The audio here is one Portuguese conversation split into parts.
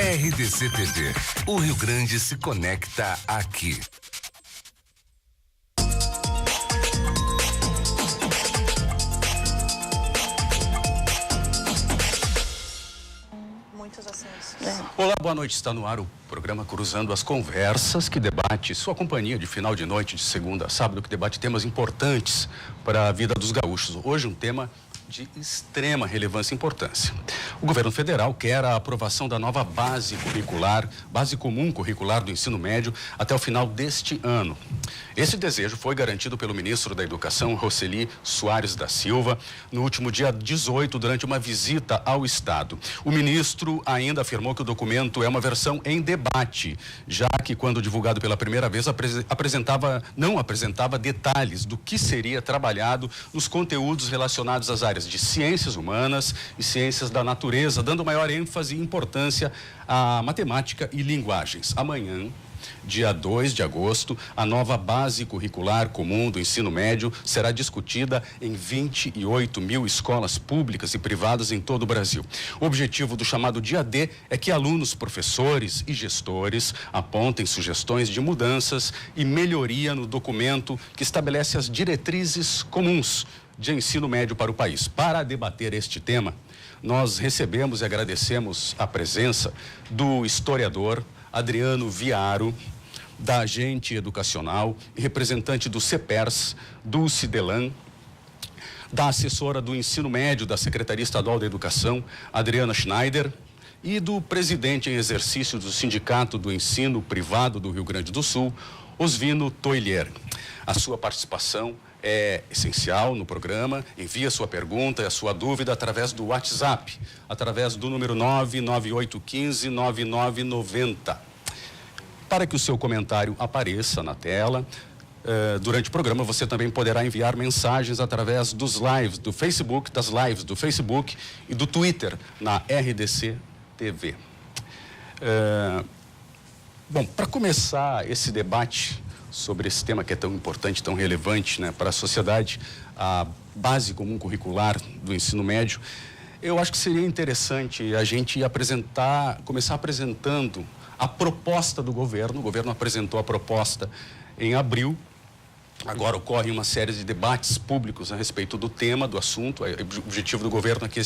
RDC TV. O Rio Grande se conecta aqui. Muitos assuntos. Olá, boa noite. Está no ar o programa Cruzando as Conversas, que debate sua companhia de final de noite, de segunda a sábado, que debate temas importantes para a vida dos gaúchos. Hoje um tema de extrema relevância e importância. O governo federal quer a aprovação da nova base comum curricular do ensino médio até o final deste ano. Esse desejo foi garantido pelo ministro da Educação, Roseli Soares da Silva, no último dia 18, durante uma visita ao Estado. O ministro ainda afirmou que o documento é uma versão em debate, já que, quando divulgado pela primeira vez, não apresentava detalhes do que seria trabalhado nos conteúdos relacionados às áreas de ciências humanas e ciências da natureza, dando maior ênfase e importância à matemática e linguagens. Amanhã, dia 2 de agosto, a nova base curricular comum do ensino médio será discutida em 28 mil escolas públicas e privadas em todo o Brasil. O objetivo do chamado Dia D é que alunos, professores e gestores apontem sugestões de mudanças e melhoria no documento que estabelece as diretrizes comuns de ensino médio para o país. Para debater este tema, nós recebemos e agradecemos a presença do historiador Adriano Viaro, da Agente Educacional e representante do CEPERS, Dulce Delan, da assessora do ensino médio da Secretaria Estadual da Educação, Adriana Schneider, e do presidente em exercício do Sindicato do Ensino Privado do Rio Grande do Sul, Osvino Toilier. A sua participação é essencial no programa. Envie a sua pergunta e a sua dúvida através do WhatsApp, através do número 998159990. Para que o seu comentário apareça na tela, durante o programa você também poderá enviar mensagens através dos lives do Facebook, das lives do Facebook e do Twitter na RDC TV. Bom, para começar esse debate sobre esse tema que é tão importante, tão relevante, né, para a sociedade, a base comum curricular do ensino médio, eu acho que seria interessante a gente começar apresentando a proposta do governo. O governo apresentou a proposta em abril. Agora ocorre uma série de debates públicos a respeito do tema, do assunto. O objetivo do governo é que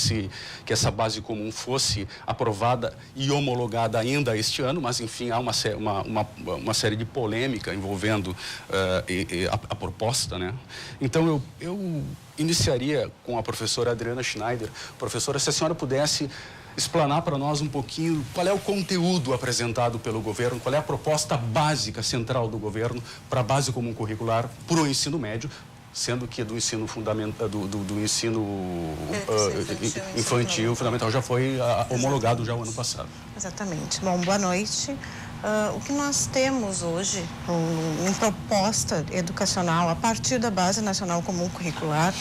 essa base comum fosse aprovada e homologada ainda este ano, mas, enfim, há uma série de polêmica envolvendo a proposta, né? Então, eu iniciaria com a professora Adriana Schneider. Professora, se a senhora pudesse explanar para nós um pouquinho qual é o conteúdo apresentado pelo governo, qual é a proposta básica central do governo para a base comum curricular para o ensino médio, sendo que do ensino fundamental, do ensino infantil, fundamental já foi homologado já o ano passado. Exatamente. Bom, boa noite. O que nós temos hoje em proposta educacional a partir da Base Nacional Comum Curricular,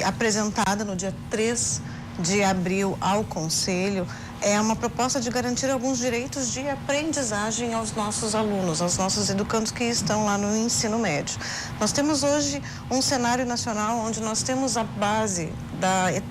apresentada no dia 3 de abril ao Conselho, é uma proposta de garantir alguns direitos de aprendizagem aos nossos alunos, aos nossos educandos que estão lá no ensino médio. Nós temos hoje um cenário nacional onde nós temos a base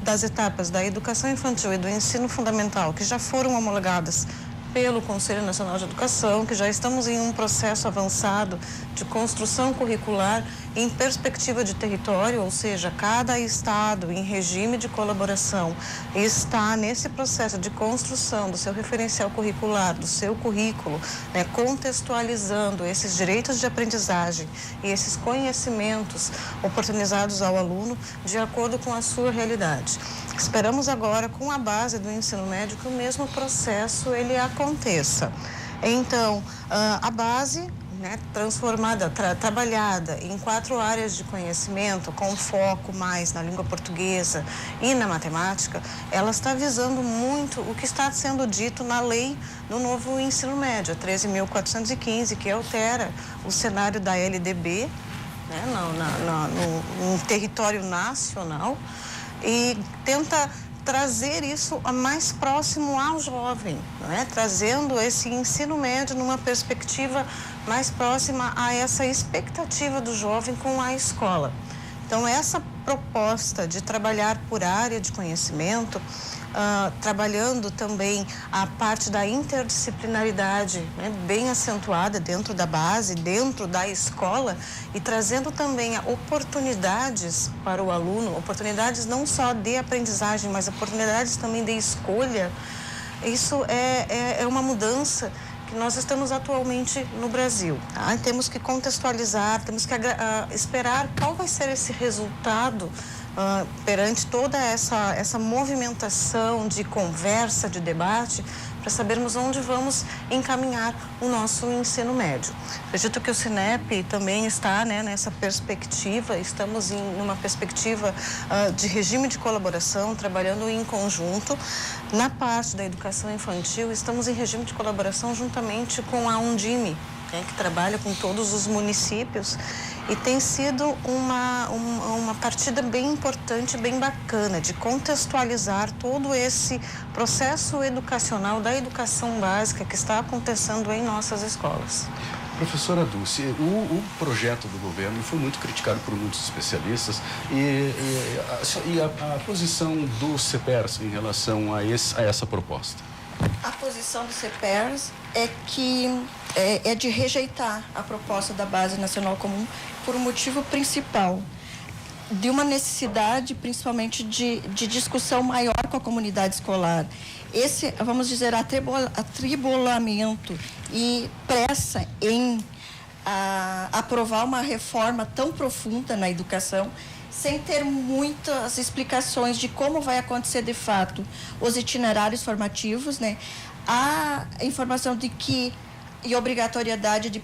das etapas da educação infantil e do ensino fundamental, que já foram homologadas pelo Conselho Nacional de Educação, que já estamos em um processo avançado de construção curricular em perspectiva de território, ou seja, cada estado em regime de colaboração está nesse processo de construção do seu referencial curricular, do seu currículo, né, contextualizando esses direitos de aprendizagem e esses conhecimentos oportunizados ao aluno de acordo com a sua realidade. Esperamos agora, com a base do ensino médio, que o mesmo processo ele aconteça. Então, a base, né, transformada, trabalhada em 4 áreas de conhecimento, com foco mais na língua portuguesa e na matemática, ela está visando muito o que está sendo dito na lei do novo ensino médio, 13.415, que altera o cenário da LDB, né, no território nacional, e tenta trazer isso mais próximo ao jovem, né? Trazendo esse ensino médio numa perspectiva mais próxima a essa expectativa do jovem com a escola. Então, essa proposta de trabalhar por área de conhecimento, trabalhando também a parte da interdisciplinaridade, né, bem acentuada dentro da base, dentro da escola, e trazendo também oportunidades para o aluno, oportunidades não só de aprendizagem, mas oportunidades também de escolha. Isso é uma mudança que nós estamos atualmente no Brasil. Tá? Temos que contextualizar, temos que esperar qual vai ser esse resultado perante toda essa movimentação de conversa, de debate, para sabermos onde vamos encaminhar o nosso ensino médio. Acredito que o Cinep também está, né, nessa perspectiva, estamos numa perspectiva de regime de colaboração, trabalhando em conjunto. Na parte da educação infantil, estamos em regime de colaboração juntamente com a Undime, né, que trabalha com todos os municípios, e tem sido uma partida bem importante, bem bacana, de contextualizar todo esse processo educacional da educação básica que está acontecendo em nossas escolas. Professora Dulce, o projeto do governo foi muito criticado por muitos especialistas e a posição do CEPERS em relação a essa proposta? A posição do CEPERS é que é de rejeitar a proposta da Base Nacional Comum por um motivo principal, de uma necessidade principalmente de discussão maior com a comunidade escolar. Esse, vamos dizer, atribulamento e pressa em aprovar uma reforma tão profunda na educação, sem ter muitas explicações de como vai acontecer de fato os itinerários formativos, né? A informação de que e obrigatoriedade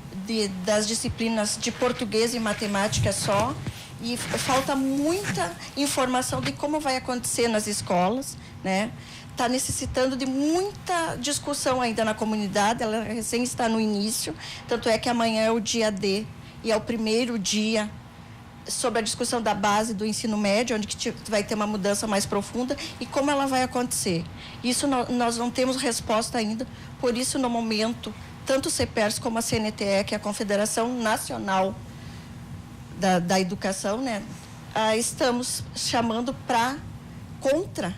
das disciplinas de português e matemática só, e falta muita informação de como vai acontecer nas escolas, né? Está necessitando de muita discussão ainda na comunidade, ela recém está no início, tanto é que amanhã é o dia D e é o primeiro dia sobre a discussão da base do ensino médio, onde que vai ter uma mudança mais profunda e como ela vai acontecer. Isso nós não temos resposta ainda, por isso no momento, tanto o CEPERS como a CNTE, que é a Confederação Nacional da Educação, né, estamos chamando contra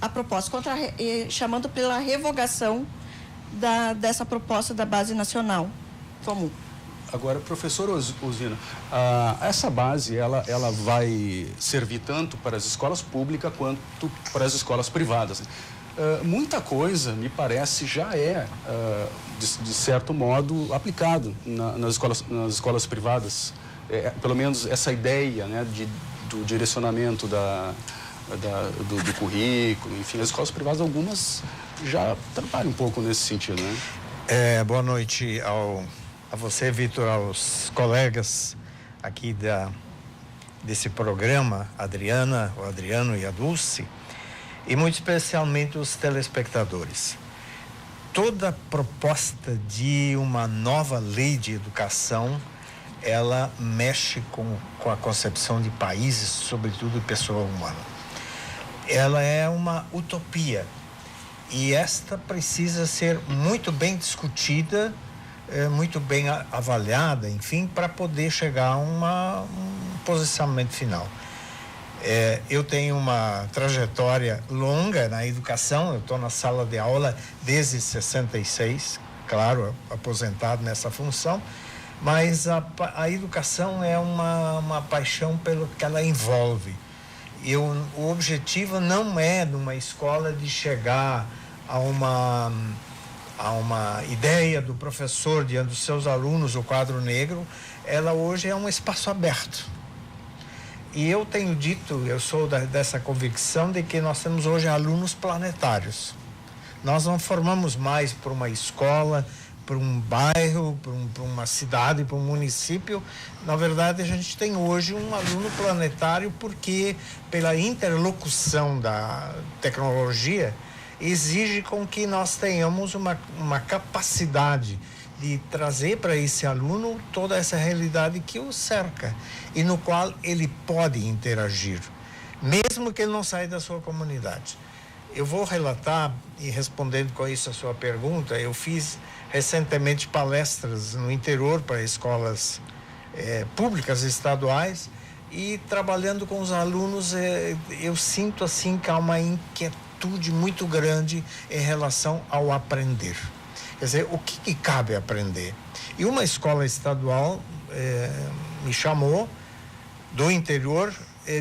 a proposta, chamando pela revogação dessa proposta da Base Nacional Comum. Agora, professor Osina, essa base, ela vai servir tanto para as escolas públicas quanto para as escolas privadas. Muita coisa, me parece, já é, de certo modo, aplicado nas escolas privadas. Pelo menos essa ideia, né, do direcionamento do currículo, enfim, as escolas privadas, algumas já trabalham um pouco nesse sentido, né? Boa noite a você, Vitor, aos colegas aqui desse programa, o Adriano e a Dulce, e muito especialmente os telespectadores. Toda proposta de uma nova lei de educação, ela mexe com a concepção de países, sobretudo de pessoa humana. Ela é uma utopia e esta precisa ser muito bem discutida, muito bem avaliada, enfim, para poder chegar a um posicionamento final. Eu tenho uma trajetória longa na educação, eu estou na sala de aula desde 66, claro, aposentado nessa função, mas a educação é uma paixão pelo que ela envolve. O objetivo não é numa escola de chegar a uma ideia do professor diante dos seus alunos, o quadro negro. Ela hoje é um espaço aberto. E eu tenho dito, eu sou dessa convicção de que nós temos hoje alunos planetários. Nós não formamos mais para uma escola, para um bairro, para uma cidade, para um município. Na verdade, a gente tem hoje um aluno planetário porque, pela interlocução da tecnologia, exige com que nós tenhamos uma capacidade de trazer para esse aluno toda essa realidade que o cerca e no qual ele pode interagir, mesmo que ele não saia da sua comunidade. Eu vou relatar, e respondendo com isso a sua pergunta, eu fiz recentemente palestras no interior para escolas públicas estaduais e trabalhando com os alunos, eu sinto assim que há uma inquietude muito grande em relação ao aprender. Quer dizer, o que cabe aprender? E uma escola estadual me chamou do interior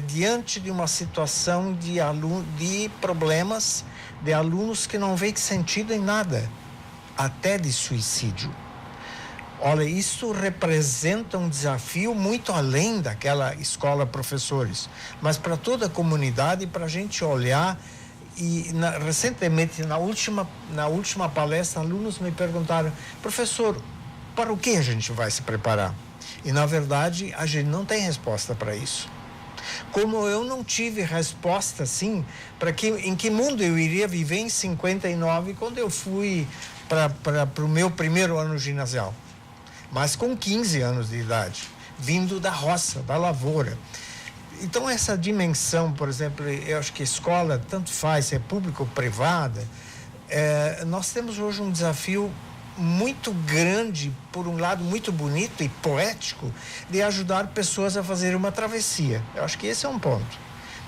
diante de uma situação de problemas de alunos que não veem sentido em nada, até de suicídio. Olha, isso representa um desafio muito além daquela escola professores, mas para toda a comunidade, para a gente olhar. E recentemente, na última palestra, alunos me perguntaram: professor, para o que a gente vai se preparar? E, na verdade, a gente não tem resposta para isso. Como eu não tive resposta, assim, em que mundo eu iria viver em 59, quando eu fui para o meu primeiro ano ginasial. Mas com 15 anos de idade, vindo da roça, da lavoura. Então, essa dimensão, por exemplo, eu acho que escola, tanto faz se é pública ou privada, nós temos hoje um desafio muito grande, por um lado muito bonito e poético, de ajudar pessoas a fazer uma travessia. Eu acho que esse é um ponto.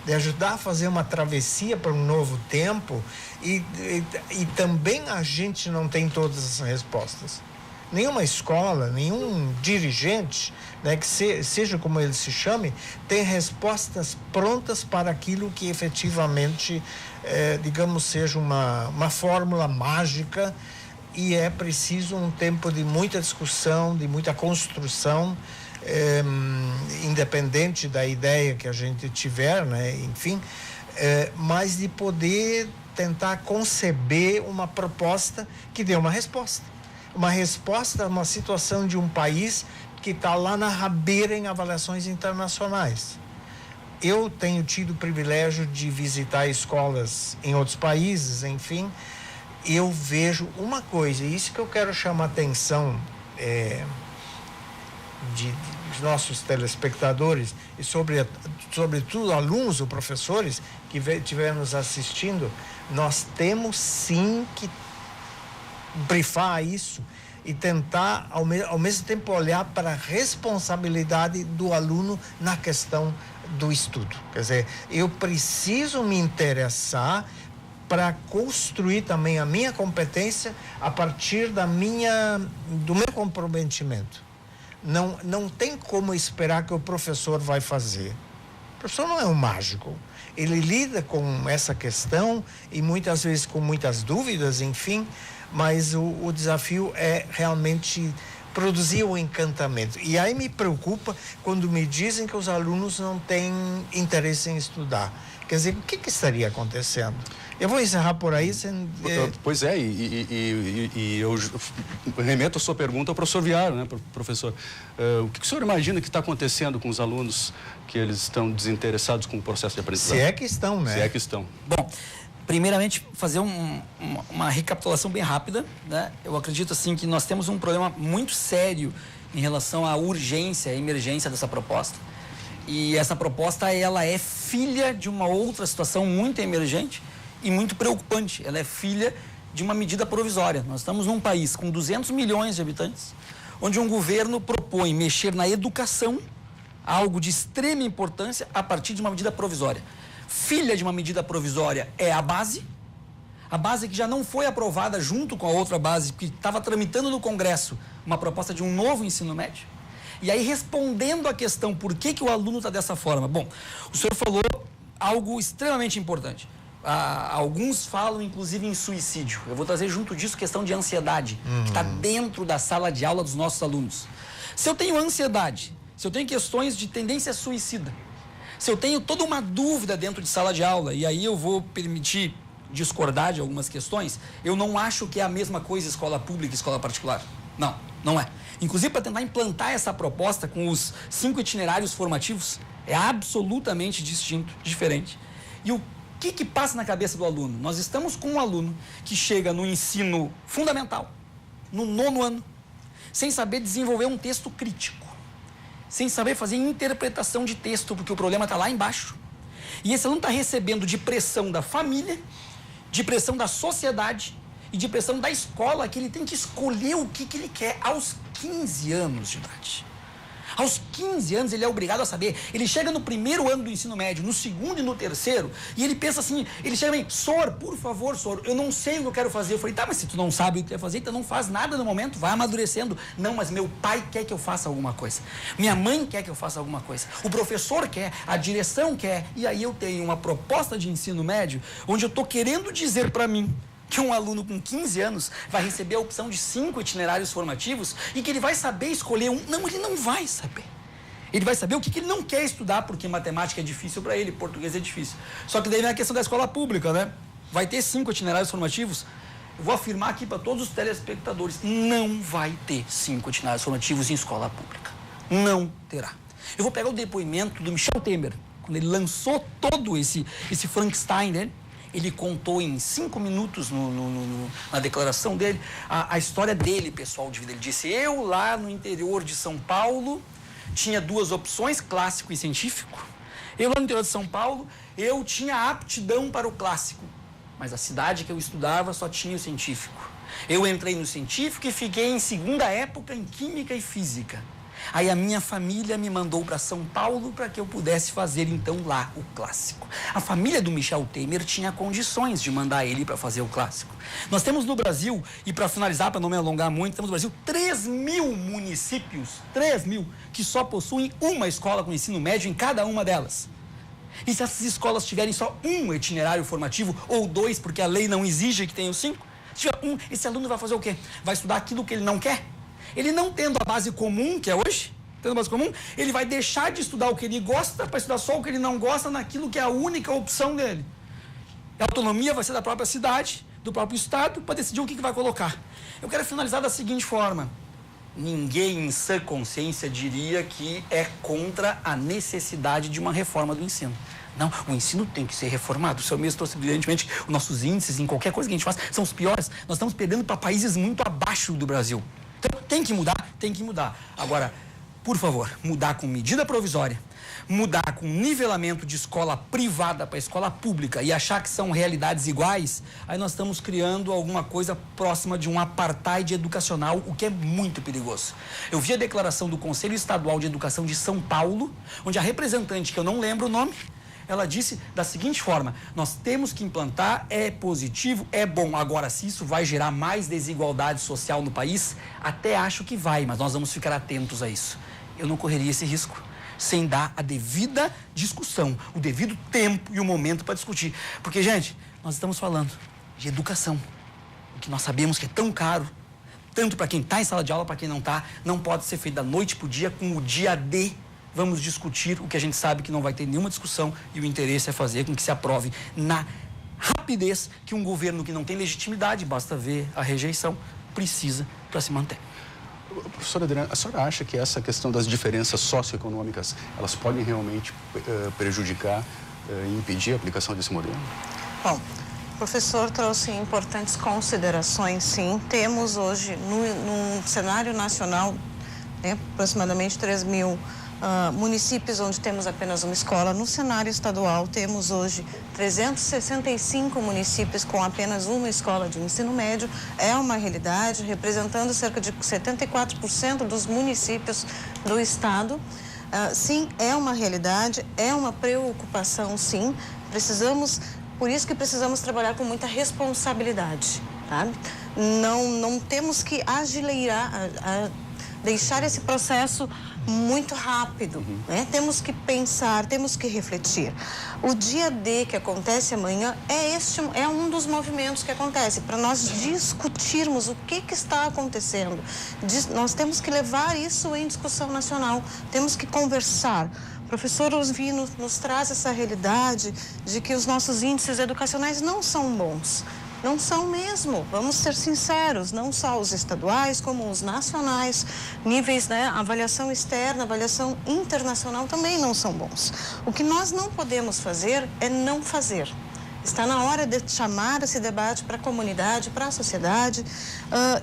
De ajudar a fazer uma travessia para um novo tempo e também a gente não tem todas as respostas. Nenhuma escola, nenhum dirigente, né, que seja como ele se chame, tem respostas prontas para aquilo que efetivamente, digamos, seja uma fórmula mágica, e é preciso um tempo de muita discussão, de muita construção, independente da ideia que a gente tiver, né, enfim, mas de poder tentar conceber uma proposta que dê uma resposta. Uma resposta a uma situação de um país que está lá na rabeira em avaliações internacionais. Eu tenho tido o privilégio de visitar escolas em outros países, enfim, eu vejo uma coisa, e isso que eu quero chamar a atenção dos nossos telespectadores e sobretudo alunos ou professores que estiverem nos assistindo, nós temos sim que brifar isso e tentar ao mesmo tempo olhar para a responsabilidade do aluno na questão do estudo. Quer dizer, eu preciso me interessar para construir também a minha competência a partir do meu comprometimento. Não tem como esperar que o professor vai fazer. O professor não é um mágico. Ele lida com essa questão e muitas vezes com muitas dúvidas, enfim, mas o desafio é realmente produzir o encantamento. E aí me preocupa quando me dizem que os alunos não têm interesse em estudar. Quer dizer, o que estaria acontecendo? Eu vou encerrar por aí. Pois é, e eu remeto a sua pergunta ao professor Viaro, né, professor? O que o senhor imagina que está acontecendo com os alunos que eles estão desinteressados com o processo de aprendizagem? Se é que estão, né? Se é que estão. Bom, primeiramente, fazer uma recapitulação bem rápida, né? Eu acredito, assim, que nós temos um problema muito sério em relação à urgência, à emergência dessa proposta. E essa proposta, ela é filha de uma outra situação muito emergente e muito preocupante. Ela é filha de uma medida provisória. Nós estamos num país com 200 milhões de habitantes, onde um governo propõe mexer na educação, algo de extrema importância, a partir de uma medida provisória. Filha de uma medida provisória é a base que já não foi aprovada junto com a outra base, que estava tramitando no Congresso uma proposta de um novo ensino médio. E aí, respondendo à questão por que o aluno está dessa forma, bom, o senhor falou algo extremamente importante. Alguns falam, inclusive, em suicídio. Eu vou trazer junto disso questão de ansiedade, que está dentro da sala de aula dos nossos alunos. Se eu tenho ansiedade, se eu tenho questões de tendência suicida, se eu tenho toda uma dúvida dentro de sala de aula, e aí eu vou permitir discordar de algumas questões, eu não acho que é a mesma coisa escola pública e escola particular. Não, não é. Inclusive, para tentar implantar essa proposta com os 5 itinerários formativos, é absolutamente distinto, diferente. E o que passa na cabeça do aluno? Nós estamos com um aluno que chega no ensino fundamental, no 9º ano, sem saber desenvolver um texto crítico, sem saber fazer interpretação de texto, porque o problema está lá embaixo. E esse aluno está recebendo de pressão da família, de pressão da sociedade e de pressão da escola, que ele tem que escolher o que ele quer aos 15 anos de idade. Aos 15 anos ele é obrigado a saber. Ele chega no primeiro ano do ensino médio, no segundo e no terceiro, e ele pensa assim, ele chega bem, Sor, por favor, Sor, eu não sei o que eu quero fazer. Eu falei, tá, mas se tu não sabe o que quer fazer, então não faz nada no momento, vai amadurecendo. Não, mas meu pai quer que eu faça alguma coisa. Minha mãe quer que eu faça alguma coisa. O professor quer, a direção quer. E aí eu tenho uma proposta de ensino médio, onde eu tô querendo dizer para mim que um aluno com 15 anos vai receber a opção de 5 itinerários formativos e que ele vai saber escolher um. Não, ele não vai saber. Ele vai saber o que ele não quer estudar, porque matemática é difícil para ele, português é difícil. Só que daí vem a questão da escola pública, né? Vai ter 5 itinerários formativos. Eu vou afirmar aqui para todos os telespectadores, não vai ter 5 itinerários formativos em escola pública. Não terá. Eu vou pegar o depoimento do Michel Temer, quando ele lançou todo esse Frankenstein dele. Ele contou em 5 minutos na declaração dele a história dele, pessoal, de vida. Ele disse, eu lá no interior de São Paulo tinha 2 opções, clássico e científico. Eu lá no interior de São Paulo, eu tinha aptidão para o clássico, mas a cidade que eu estudava só tinha o científico. Eu entrei no científico e fiquei em segunda época em química e física. Aí a minha família me mandou para São Paulo para que eu pudesse fazer então lá o clássico. A família do Michel Temer tinha condições de mandar ele para fazer o clássico. Nós temos no Brasil, e para finalizar, para não me alongar muito, temos no Brasil 3.000 municípios, 3.000, que só possuem uma escola com ensino médio em cada uma delas. E se essas escolas tiverem só um itinerário formativo, ou 2, porque a lei não exige que tenham 5, se tiver um, esse aluno vai fazer o quê? Vai estudar aquilo que ele não quer? Ele não tendo a base comum, que é hoje, tendo a base comum, ele vai deixar de estudar o que ele gosta para estudar só o que ele não gosta naquilo que é a única opção dele. A autonomia vai ser da própria cidade, do próprio estado, para decidir o que vai colocar. Eu quero finalizar da seguinte forma. Ninguém em sã consciência diria que é contra a necessidade de uma reforma do ensino. Não, o ensino tem que ser reformado. O senhor mesmo trouxe brilhantemente os nossos índices em qualquer coisa que a gente faz, são os piores. Nós estamos perdendo para países muito abaixo do Brasil. Então, tem que mudar, tem que mudar. Agora, por favor, mudar com medida provisória, mudar com nivelamento de escola privada para escola pública e achar que são realidades iguais, aí nós estamos criando alguma coisa próxima de um apartheid educacional, o que é muito perigoso. Eu vi a declaração do Conselho Estadual de Educação de São Paulo, onde a representante, que eu não lembro o nome, ela disse da seguinte forma, nós temos que implantar, é positivo, é bom. Agora, se isso vai gerar mais desigualdade social no país, até acho que vai, mas nós vamos ficar atentos a isso. Eu não correria esse risco sem dar a devida discussão, o devido tempo e o momento para discutir. Porque, gente, nós estamos falando de educação, o que nós sabemos que é tão caro, tanto para quem está em sala de aula, para quem não está, não pode ser feito da noite para o dia, com o dia D. Vamos discutir o que a gente sabe que não vai ter nenhuma discussão e o interesse é fazer com que se aprove na rapidez que um governo que não tem legitimidade, basta ver a rejeição, precisa para se manter. Professora Adriana, a senhora acha que essa questão das diferenças socioeconômicas, elas podem realmente prejudicar e impedir a aplicação desse modelo? Bom, o professor trouxe importantes considerações, sim. Temos hoje, no cenário nacional, aproximadamente 3.000 municípios onde temos apenas uma escola. No cenário estadual, temos hoje 365 municípios com apenas uma escola de ensino médio. É uma realidade, representando cerca de 74% dos municípios do estado. Sim, é uma realidade, é uma preocupação, sim. Por isso que precisamos trabalhar com muita responsabilidade, sabe? Não temos que agileirar, deixar esse processo muito rápido, né? Temos que pensar, temos que refletir. O dia D que acontece amanhã é um dos movimentos que acontece, para nós discutirmos o que está acontecendo. Nós temos que levar isso em discussão nacional, temos que conversar. O professor Osvino nos traz essa realidade de que os nossos índices educacionais não são bons. Não são mesmo, vamos ser sinceros, não só os estaduais, como os nacionais, níveis, avaliação externa, avaliação internacional também não são bons. O que nós não podemos fazer é não fazer. Está na hora de chamar esse debate para a comunidade, para a sociedade,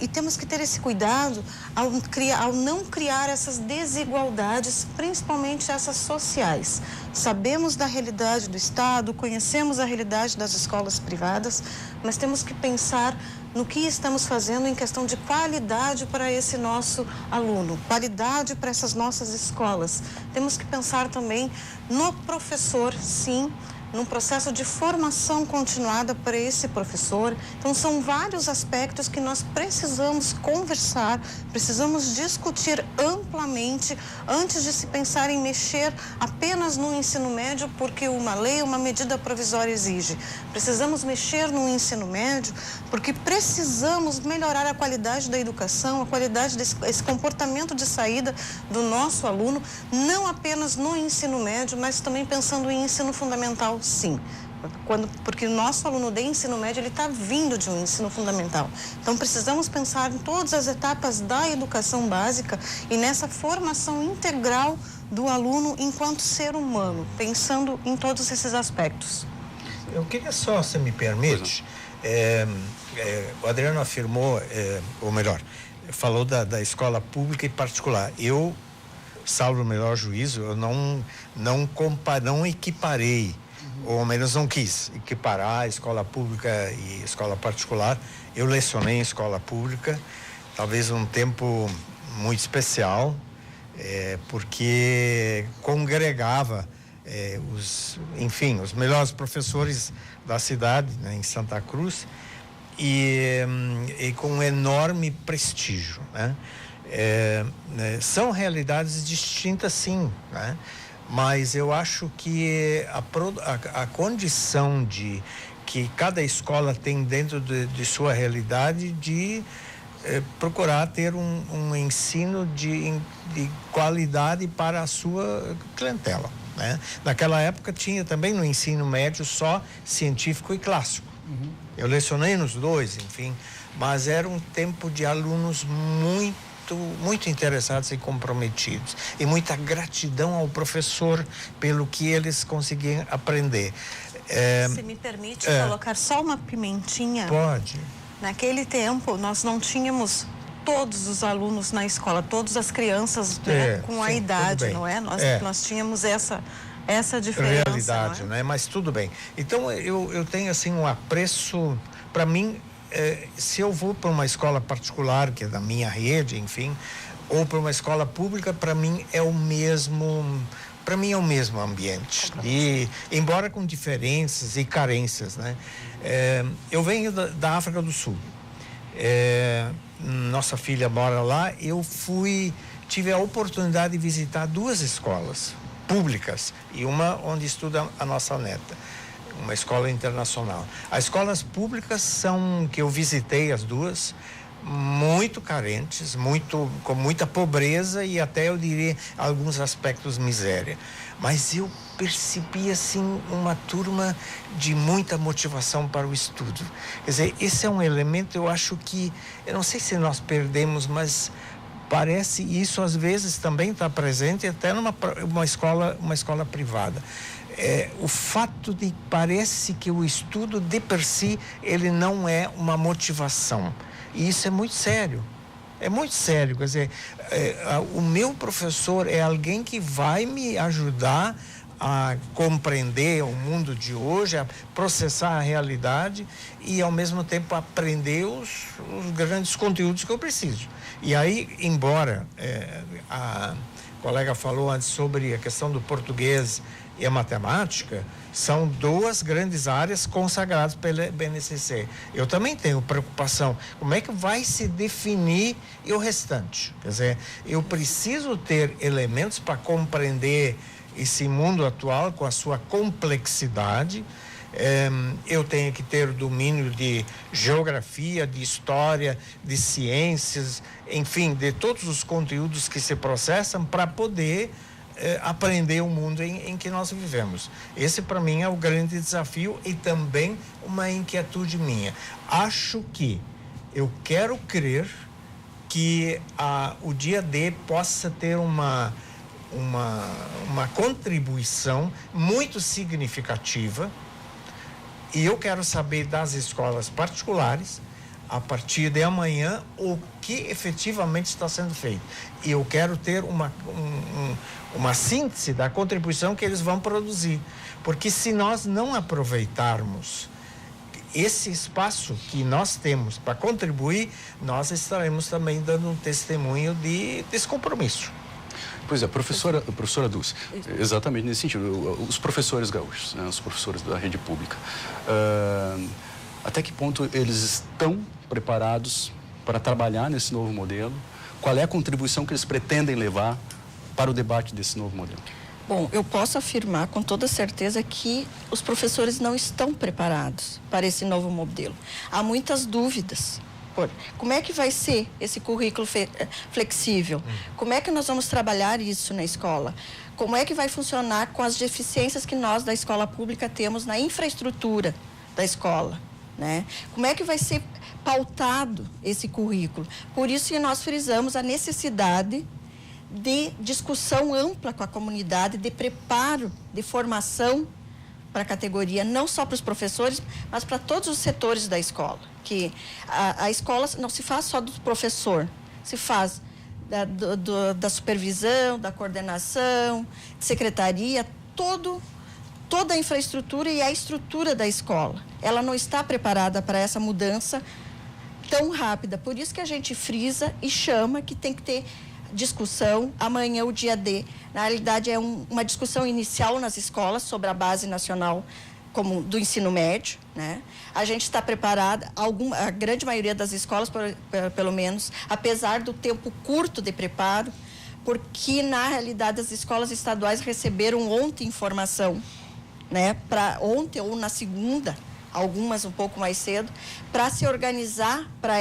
e temos que ter esse cuidado ao não criar essas desigualdades, principalmente essas sociais. Sabemos da realidade do Estado, conhecemos a realidade das escolas privadas, mas temos que pensar no que estamos fazendo em questão de qualidade para esse nosso aluno, qualidade para essas nossas escolas. Temos que pensar também no professor, sim, num processo de formação continuada para esse professor. Então, são vários aspectos que nós precisamos conversar, precisamos discutir amplamente antes de se pensar em mexer apenas no ensino médio, porque uma lei, uma medida provisória exige. Precisamos mexer no ensino médio porque precisamos melhorar a qualidade da educação, a qualidade desse comportamento de saída do nosso aluno, não apenas no ensino médio, mas também pensando em ensino fundamental. Sim, porque o nosso aluno de ensino médio, ele está vindo de um ensino fundamental. Então, precisamos pensar em todas as etapas da educação básica e nessa formação integral do aluno enquanto ser humano, pensando em todos esses aspectos. Eu queria só, se me permite, o Adriano afirmou, ou melhor, falou da escola pública e particular. Eu, salvo o melhor juízo, eu não equiparei, ou menos não quis equiparar a escola pública e escola particular. Eu lecionei em escola pública, talvez um tempo muito especial, porque congregava os melhores professores da cidade, né, em Santa Cruz, e com um enorme prestígio, né? São realidades distintas, sim, né? Mas eu acho que a condição de que cada escola tem dentro de sua realidade de procurar ter um ensino de qualidade para a sua clientela, né? Naquela época tinha também no ensino médio só científico e clássico. Uhum. Eu lecionei nos dois, enfim, mas era um tempo de alunos muito interessados e comprometidos, e muita gratidão ao professor pelo que eles conseguiam aprender. Se me permite colocar só uma pimentinha? Pode. Naquele tempo, nós não tínhamos todos os alunos na escola, todas as crianças, né, com a idade, não é? Nós tínhamos essa diferença. Realidade, não é? Né? Mas tudo bem. Então, eu tenho, assim, um apreço, para mim, se eu vou para uma escola particular, que é da minha rede, enfim, ou para uma escola pública, para mim é o mesmo ambiente. E, embora com diferenças e carências, né? Eu venho da África do Sul. Nossa filha mora lá. Eu tive a oportunidade de visitar 2 escolas públicas e uma onde estuda a nossa neta, uma escola internacional. As escolas públicas que eu visitei as 2, muito carentes, com muita pobreza e até, eu diria, alguns aspectos miséria. Mas eu percebi, assim, uma turma de muita motivação para o estudo. Quer dizer, esse é um elemento, eu acho que, eu não sei se nós perdemos, mas parece isso às vezes também está presente até numa escola privada. O fato de parece que o estudo de per si, ele não é uma motivação. E isso é muito sério. É muito sério. Quer dizer, o meu professor é alguém que vai me ajudar a compreender o mundo de hoje, a processar a realidade e, ao mesmo tempo, aprender os grandes conteúdos que eu preciso. E aí, embora a colega falou antes sobre a questão do português e a matemática, são 2 grandes áreas consagradas pela BNCC. Eu também tenho preocupação, como é que vai se definir o restante? Quer dizer, eu preciso ter elementos para compreender esse mundo atual com a sua complexidade. Eu tenho que ter o domínio de geografia, de história, de ciências, enfim, de todos os conteúdos que se processam para poder aprender o mundo em que nós vivemos. Esse, para mim, é o grande desafio e também uma inquietude minha. Eu quero crer que o dia D possa ter uma contribuição muito significativa E eu quero saber das escolas particulares, a partir de amanhã, o que efetivamente está sendo feito. E eu quero ter uma síntese da contribuição que eles vão produzir. Porque se nós não aproveitarmos esse espaço que nós temos para contribuir, nós estaremos também dando um testemunho de descompromisso. Pois é, professora Dulce, exatamente nesse sentido, os professores gaúchos, né, os professores da rede pública, até que ponto eles estão preparados para trabalhar nesse novo modelo? Qual é a contribuição que eles pretendem levar para o debate desse novo modelo? Bom, eu posso afirmar com toda certeza que os professores não estão preparados para esse novo modelo. Há muitas dúvidas. Como é que vai ser esse currículo flexível? Como é que nós vamos trabalhar isso na escola? Como é que vai funcionar com as deficiências que nós da escola pública temos na infraestrutura da escola, né? Como é que vai ser pautado esse currículo? Por isso que nós frisamos a necessidade de discussão ampla com a comunidade, de preparo, de formação para a categoria, não só para os professores, mas para todos os setores da escola. Que a escola não se faz só do professor, se faz da supervisão, da coordenação, de secretaria, toda a infraestrutura e a estrutura da escola. Ela não está preparada para essa mudança tão rápida. Por isso que a gente frisa e chama que tem que ter discussão. Amanhã, o dia D, na realidade, é uma discussão inicial nas escolas sobre a base nacional do ensino médio, né? A gente está preparada, a grande maioria das escolas, pelo menos, apesar do tempo curto de preparo, porque, na realidade, as escolas estaduais receberam ontem informação, né? Para ontem ou na segunda, algumas um pouco mais cedo, para se organizar para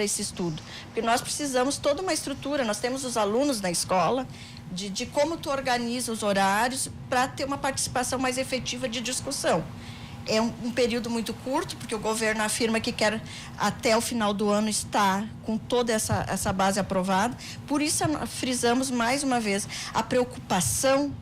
esse estudo. Porque nós precisamos toda uma estrutura, nós temos os alunos na escola, de como tu organiza os horários para ter uma participação mais efetiva de discussão. É um período muito curto, porque o governo afirma que quer até o final do ano estar com toda essa base aprovada. Por isso, frisamos mais uma vez a preocupação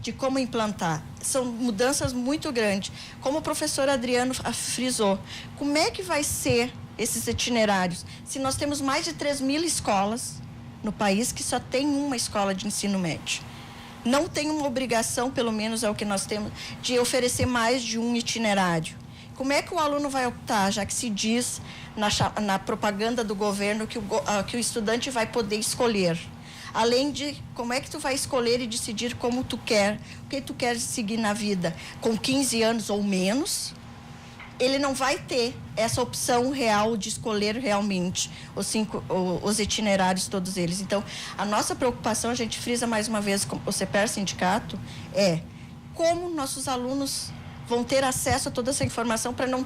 de como implantar. São mudanças muito grandes. Como o professor Adriano frisou, como é que vai ser esses itinerários? Se nós temos mais de 3.000 escolas no país que só tem uma escola de ensino médio. Não tem uma obrigação, pelo menos é o que nós temos, de oferecer mais de um itinerário. Como é que o aluno vai optar, já que se diz na propaganda do governo que o estudante vai poder escolher? Além de como é que tu vai escolher e decidir como tu quer, o que tu quer seguir na vida, com 15 anos ou menos, ele não vai ter essa opção real de escolher realmente os itinerários, todos eles. Então, a nossa preocupação, a gente frisa mais uma vez com o CEPER Sindicato, é como nossos alunos vão ter acesso a toda essa informação para não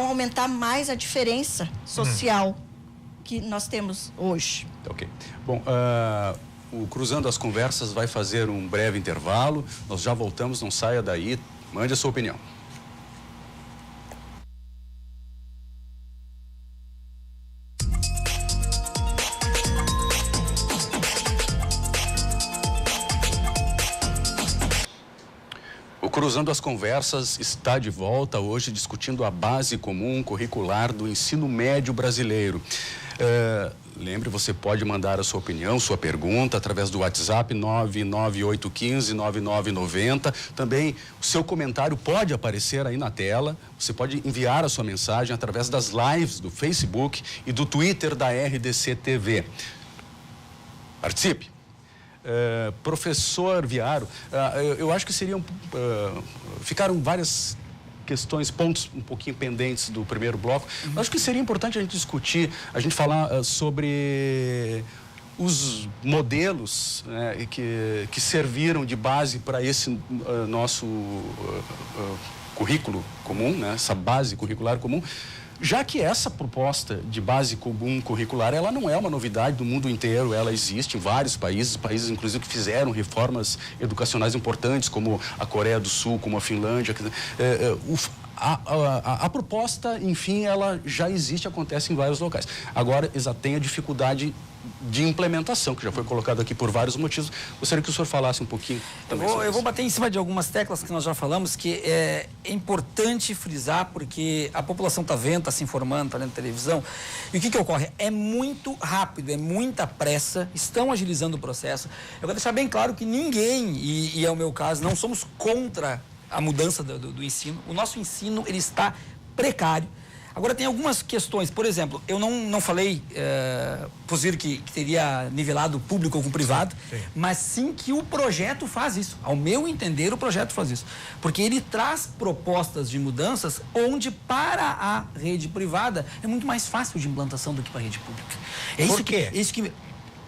aumentar mais a diferença social que nós temos hoje. Ok. Bom, o Cruzando as Conversas vai fazer um breve intervalo. Nós já voltamos, não saia daí. Mande a sua opinião. O Cruzando as Conversas está de volta hoje discutindo a base comum curricular do ensino médio brasileiro. Lembre, você pode mandar a sua opinião, sua pergunta através do WhatsApp 99815-9990. Também o seu comentário pode aparecer aí na tela. Você pode enviar a sua mensagem através das lives do Facebook e do Twitter da RDC TV. Participe. Professor Viaro, eu acho que ficaram várias questões, pontos um pouquinho pendentes do primeiro bloco. Acho que seria importante a gente discutir, a gente falar sobre os modelos, né, que serviram de base para esse nosso currículo comum, né, essa base curricular comum, já que essa proposta de base comum curricular, ela não é uma novidade do mundo inteiro, ela existe em vários países inclusive que fizeram reformas educacionais importantes, como a Coreia do Sul, como a Finlândia. A proposta, enfim, ela já existe, acontece em vários locais. Agora, tem a dificuldade de implementação, que já foi colocado aqui por vários motivos. Gostaria que o senhor falasse um pouquinho também sobre Eu vou bater em cima de algumas teclas que nós já falamos, que é importante frisar, porque a população está vendo, está se informando, está vendo televisão. E o que ocorre? É muito rápido, é muita pressa, estão agilizando o processo. Eu quero deixar bem claro que ninguém, e é o meu caso, não somos contra a mudança do ensino. O nosso ensino, ele está precário. Agora, tem algumas questões. Por exemplo, eu não falei, possível que teria nivelado o público com o privado, sim. Mas sim que o projeto faz isso. Ao meu entender, o projeto faz isso. Porque ele traz propostas de mudanças onde, para a rede privada, é muito mais fácil de implantação do que para a rede pública.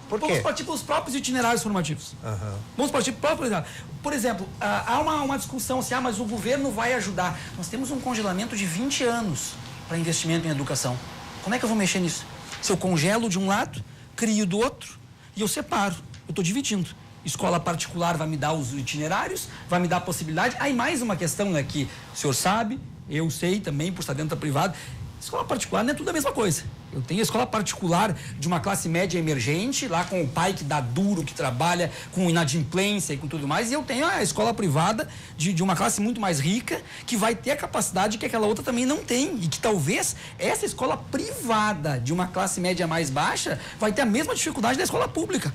Por quê? Vamos partir para os próprios itinerários formativos. Uhum. Vamos partir para o próprio. Por exemplo, há uma discussão assim, mas o governo vai ajudar. Nós temos um congelamento de 20 anos para investimento em educação. Como é que eu vou mexer nisso? Se eu congelo de um lado, crio do outro e eu separo. Eu estou dividindo. Escola particular vai me dar os itinerários, vai me dar a possibilidade. Aí mais uma questão, né, que o senhor sabe, eu sei também, por estar dentro da privada. Escola particular não é tudo a mesma coisa. Eu tenho a escola particular de uma classe média emergente, lá com o pai que dá duro, que trabalha com inadimplência e com tudo mais, e eu tenho a escola privada de uma classe muito mais rica, que vai ter a capacidade que aquela outra também não tem, e que talvez essa escola privada de uma classe média mais baixa vai ter a mesma dificuldade da escola pública.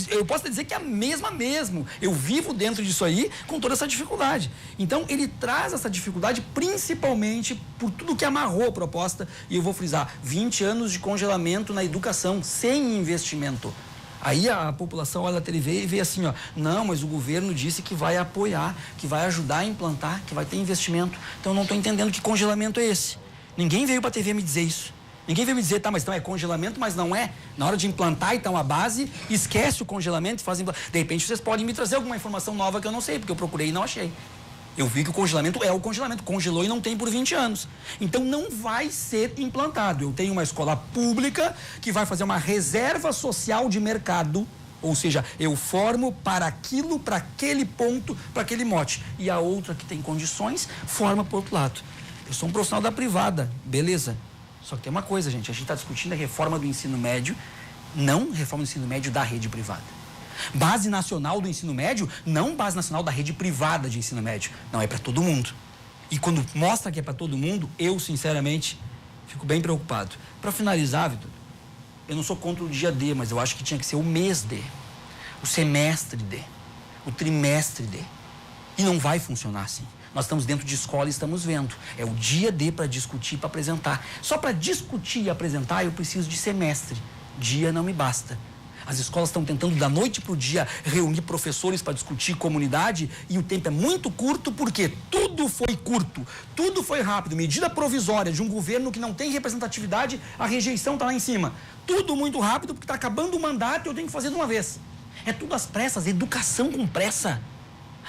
Eu posso dizer que é a mesma mesmo. Eu vivo dentro disso aí com toda essa dificuldade. Então, ele traz essa dificuldade principalmente por tudo que amarrou a proposta. E eu vou frisar, 20 anos de congelamento na educação, sem investimento. Aí a população olha a TV e vê assim, não, mas o governo disse que vai apoiar, que vai ajudar a implantar, que vai ter investimento. Então, eu não estou entendendo que congelamento é esse. Ninguém veio para a TV me dizer isso. Ninguém veio me dizer, mas então é congelamento, mas não é. Na hora de implantar, então, a base, esquece o congelamento e faz... De repente, vocês podem me trazer alguma informação nova que eu não sei, porque eu procurei e não achei. Eu vi que o congelamento é o congelamento. Congelou e não tem por 20 anos. Então, não vai ser implantado. Eu tenho uma escola pública que vai fazer uma reserva social de mercado, ou seja, eu formo para aquilo, para aquele ponto, para aquele mote. E a outra que tem condições, forma para o outro lado. Eu sou um profissional da privada, beleza. Só que tem uma coisa, gente, a gente está discutindo a reforma do ensino médio, não reforma do ensino médio da rede privada. Base nacional do ensino médio, não base nacional da rede privada de ensino médio. Não, é para todo mundo. E quando mostra que é para todo mundo, eu, sinceramente, fico bem preocupado. Para finalizar, Vitor, eu não sou contra o dia D, mas eu acho que tinha que ser o mês D, o semestre D, o trimestre D. E não vai funcionar assim. Nós estamos dentro de escola e estamos vendo. É o dia D para discutir, para apresentar. Só para discutir e apresentar, eu preciso de semestre. Dia não me basta. As escolas estão tentando, da noite para o dia, reunir professores para discutir comunidade e o tempo é muito curto porque tudo foi curto, tudo foi rápido. Medida provisória de um governo que não tem representatividade, a rejeição está lá em cima. Tudo muito rápido porque está acabando o mandato e eu tenho que fazer de uma vez. É tudo às pressas, educação com pressa.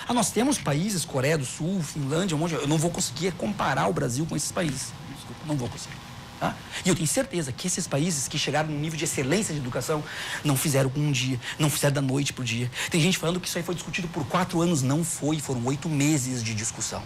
Nós temos países, Coreia do Sul, Finlândia, eu não vou conseguir comparar o Brasil com esses países. Desculpa, não vou conseguir. Tá? E eu tenho certeza que esses países que chegaram num nível de excelência de educação não fizeram com um dia, não fizeram da noite para o dia. Tem gente falando que isso aí foi discutido por 4 anos, não foi, foram 8 meses de discussão.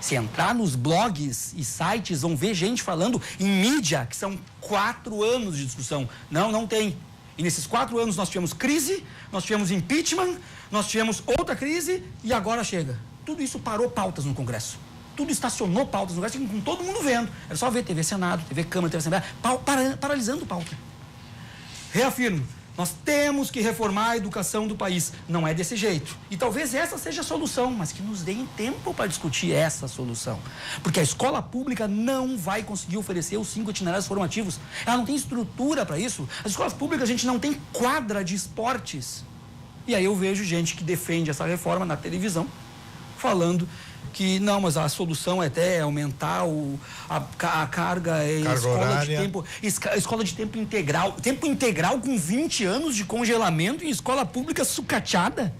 Se entrar nos blogs e sites, vão ver gente falando em mídia que são 4 anos de discussão. Não tem. E nesses 4 anos nós tivemos crise, nós tivemos impeachment, nós tivemos outra crise e agora chega. Tudo isso parou pautas no Congresso. Tudo estacionou pautas no Congresso, com todo mundo vendo. Era só ver TV Senado, TV Câmara, TV Assembleia, paralisando pauta. Reafirmo, nós temos que reformar a educação do país. Não é desse jeito. E talvez essa seja a solução, mas que nos deem tempo para discutir essa solução. Porque a escola pública não vai conseguir oferecer os 5 itinerários formativos. Ela não tem estrutura para isso. As escolas públicas, a gente não tem quadra de esportes. E aí eu vejo gente que defende essa reforma na televisão, falando que não, mas a solução é até aumentar a carga escola de tempo integral. Tempo integral com 20 anos de congelamento em escola pública sucateada?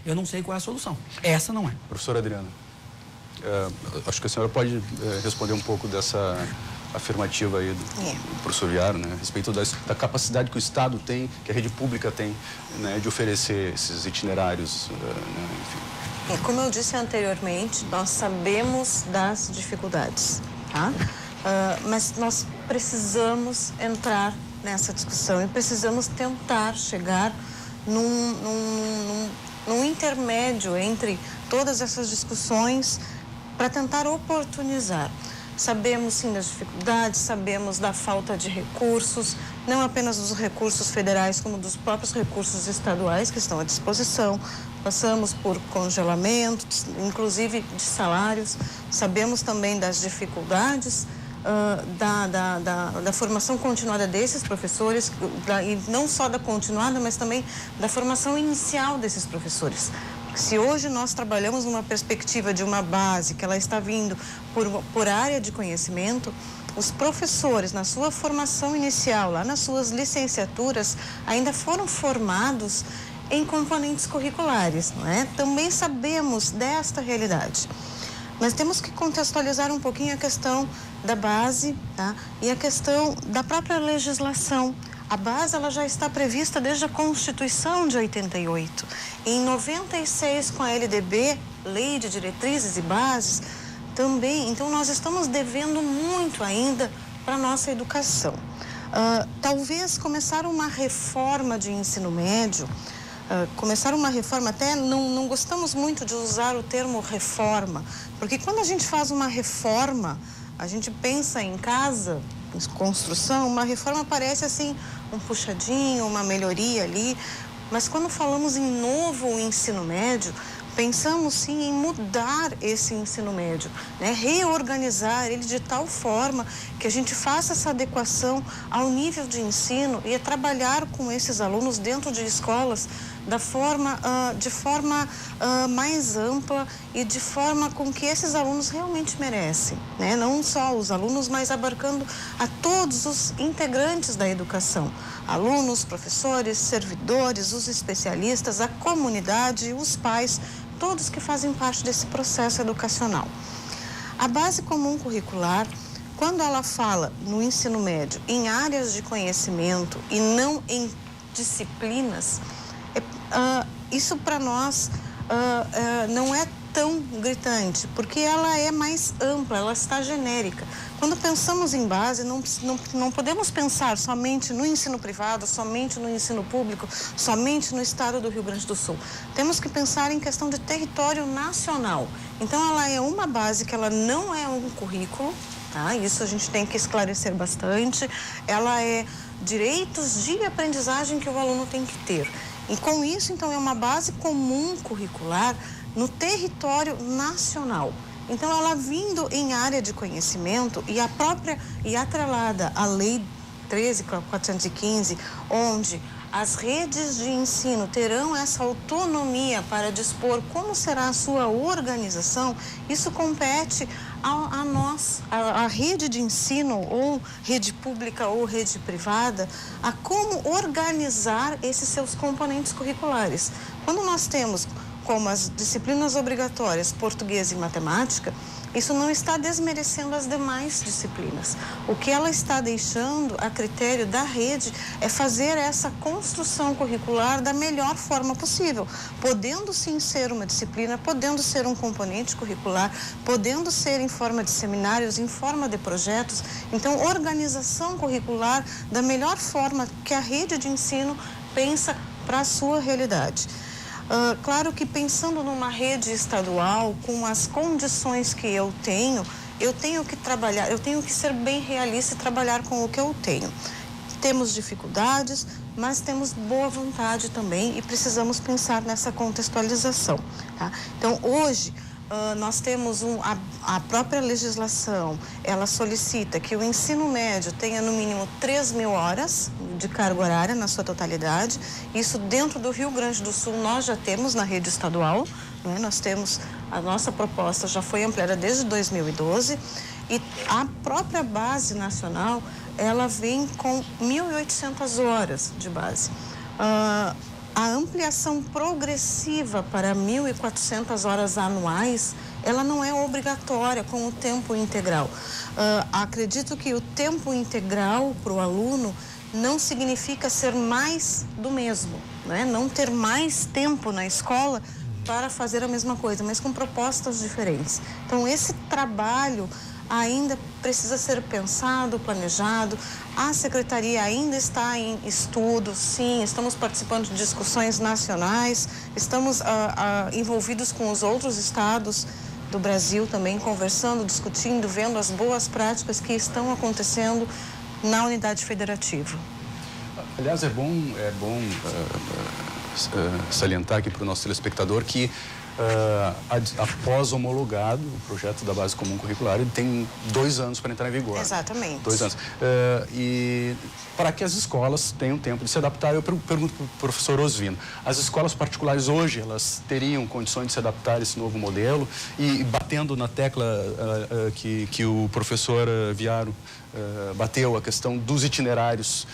Eu não sei qual é a solução. Essa não é. Professora Adriana, acho que a senhora pode responder um pouco dessa afirmativa aí do professor Viaro, né, a respeito da capacidade que o Estado tem, que a rede pública tem, né, de oferecer esses itinerários, né, enfim. Como eu disse anteriormente, nós sabemos das dificuldades, tá? Mas nós precisamos entrar nessa discussão e precisamos tentar chegar num intermédio entre todas essas discussões para tentar oportunizar. Sabemos sim das dificuldades, sabemos da falta de recursos, não apenas dos recursos federais, como dos próprios recursos estaduais que estão à disposição. Passamos por congelamento, inclusive de salários. Sabemos também das dificuldades da formação continuada desses professores, e não só da continuada, mas também da formação inicial desses professores. Se hoje nós trabalhamos numa perspectiva de uma base, que ela está vindo por área de conhecimento, os professores, na sua formação inicial, lá nas suas licenciaturas, ainda foram formados em componentes curriculares, não é? Também sabemos desta realidade. Mas temos que contextualizar um pouquinho a questão da base, tá? E a questão da própria legislação. A base ela já está prevista desde a Constituição de 88. E em 96, com a LDB, Lei de Diretrizes e Bases, também. Então, nós estamos devendo muito ainda para a nossa educação. Talvez começar uma reforma de ensino médio, começar uma reforma, até não gostamos muito de usar o termo reforma, porque quando a gente faz uma reforma, a gente pensa em casa, em construção, uma reforma parece assim, um puxadinho, uma melhoria ali, mas quando falamos em novo ensino médio, pensamos sim em mudar esse ensino médio, né? Reorganizar ele de tal forma que a gente faça essa adequação ao nível de ensino e trabalhar com esses alunos dentro de escolas de forma mais ampla e de forma com que esses alunos realmente merecem, né? Não só os alunos, mas abarcando a todos os integrantes da educação, alunos, professores, servidores, os especialistas, a comunidade, os pais, todos que fazem parte desse processo educacional. A base comum curricular, quando ela fala no ensino médio em áreas de conhecimento e não em disciplinas, isso para nós não é tão gritante, porque ela é mais ampla, ela está genérica. Quando pensamos em base, não podemos pensar somente no ensino privado, somente no ensino público, somente no estado do Rio Grande do Sul. Temos que pensar em questão de território nacional. Então, ela é uma base que ela não é um currículo, tá? Isso a gente tem que esclarecer bastante. Ela é direitos de aprendizagem que o aluno tem que ter. E com isso, então, é uma base comum curricular no território nacional. Então, ela vindo em área de conhecimento e atrelada à Lei 13.415, onde as redes de ensino terão essa autonomia para dispor como será a sua organização, isso compete a nós, a rede de ensino, ou rede pública ou rede privada, a como organizar esses seus componentes curriculares. Quando nós temos como as disciplinas obrigatórias, português e matemática, isso não está desmerecendo as demais disciplinas. O que ela está deixando a critério da rede é fazer essa construção curricular da melhor forma possível, podendo sim ser uma disciplina, podendo ser um componente curricular, podendo ser em forma de seminários, em forma de projetos. Então, organização curricular da melhor forma que a rede de ensino pensa para a sua realidade. Claro que pensando numa rede estadual, com as condições que eu tenho que trabalhar, eu tenho que ser bem realista e trabalhar com o que eu tenho. Temos dificuldades, mas temos boa vontade também e precisamos pensar nessa contextualização, tá? Então, hoje, nós temos a própria legislação, ela solicita que o ensino médio tenha no mínimo 3.000 horas de carga horária na sua totalidade. Isso dentro do Rio Grande do Sul nós já temos na rede estadual, né? Nós temos, a nossa proposta já foi ampliada desde 2012 e a própria base nacional, ela vem com 1.800 horas de base. A ampliação progressiva para 1.400 horas anuais, ela não é obrigatória com o tempo integral. Acredito que o tempo integral para o aluno não significa ser mais do mesmo, né? Não ter mais tempo na escola para fazer a mesma coisa, mas com propostas diferentes. Então, esse trabalho ainda precisa ser pensado, planejado. A Secretaria ainda está em estudo, sim, estamos participando de discussões nacionais, estamos envolvidos com os outros estados do Brasil também, conversando, discutindo, vendo as boas práticas que estão acontecendo na unidade federativa. Aliás, é bom salientar aqui para o nosso telespectador que após homologado o projeto da Base Comum Curricular, ele tem 2 anos para entrar em vigor. Exatamente. 2 anos. E para que as escolas tenham tempo de se adaptar, eu pergunto para o professor Osvino, as escolas particulares hoje, elas teriam condições de se adaptar a esse novo modelo? E batendo na tecla que o professor Viaro bateu, a questão dos itinerários.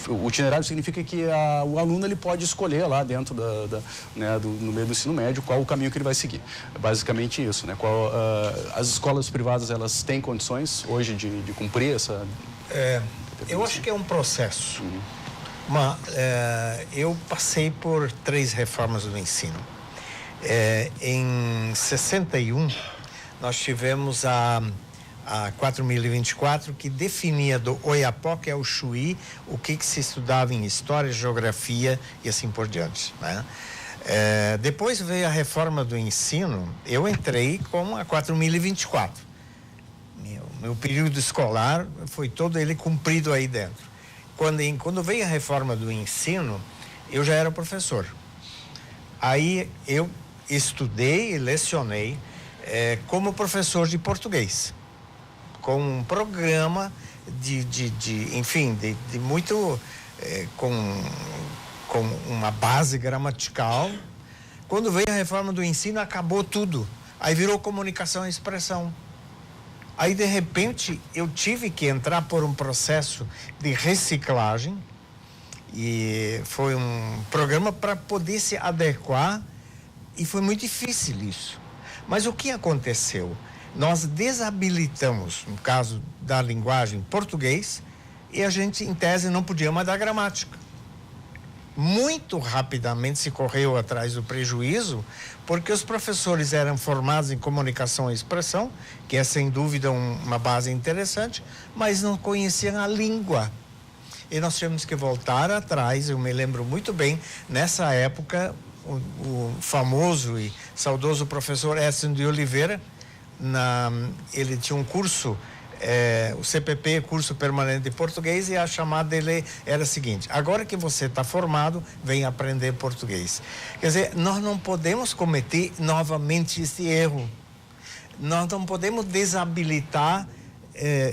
O itinerário significa que o aluno ele pode escolher lá dentro no meio do ensino médio qual o caminho que ele vai seguir. É basicamente isso, né? As escolas privadas, elas têm condições hoje de cumprir essa... Eu acho que é um processo. Eu passei por 3 reformas do ensino. Em 61, nós tivemos a 4.024, que definia do Oiapoque ao Chuí o que se estudava em história, geografia e assim por diante, né? Depois veio a reforma do ensino, eu entrei com a 4.024. Meu período escolar foi todo ele cumprido aí dentro. Quando veio a reforma do ensino, eu já era professor. Aí eu estudei e lecionei como professor de português, com um programa com uma base gramatical. Quando veio a reforma do ensino, acabou tudo. Aí virou comunicação e expressão. Aí, de repente, eu tive que entrar por um processo de reciclagem, e foi um programa para poder se adequar, e foi muito difícil isso. Mas o que aconteceu? Nós desabilitamos, no caso da linguagem português, e a gente, em tese, não podia mais dar gramática. Muito rapidamente se correu atrás do prejuízo, porque os professores eram formados em comunicação e expressão, que é sem dúvida uma base interessante, mas não conheciam a língua. E nós tivemos que voltar atrás. Eu me lembro muito bem, nessa época, o famoso e saudoso professor Edson de Oliveira, ele tinha um curso, o CPP, Curso Permanente de Português, e a chamada dele era a seguinte: agora que você está formado, vem aprender português. Quer dizer, nós não podemos cometer novamente esse erro. Nós não podemos desabilitar,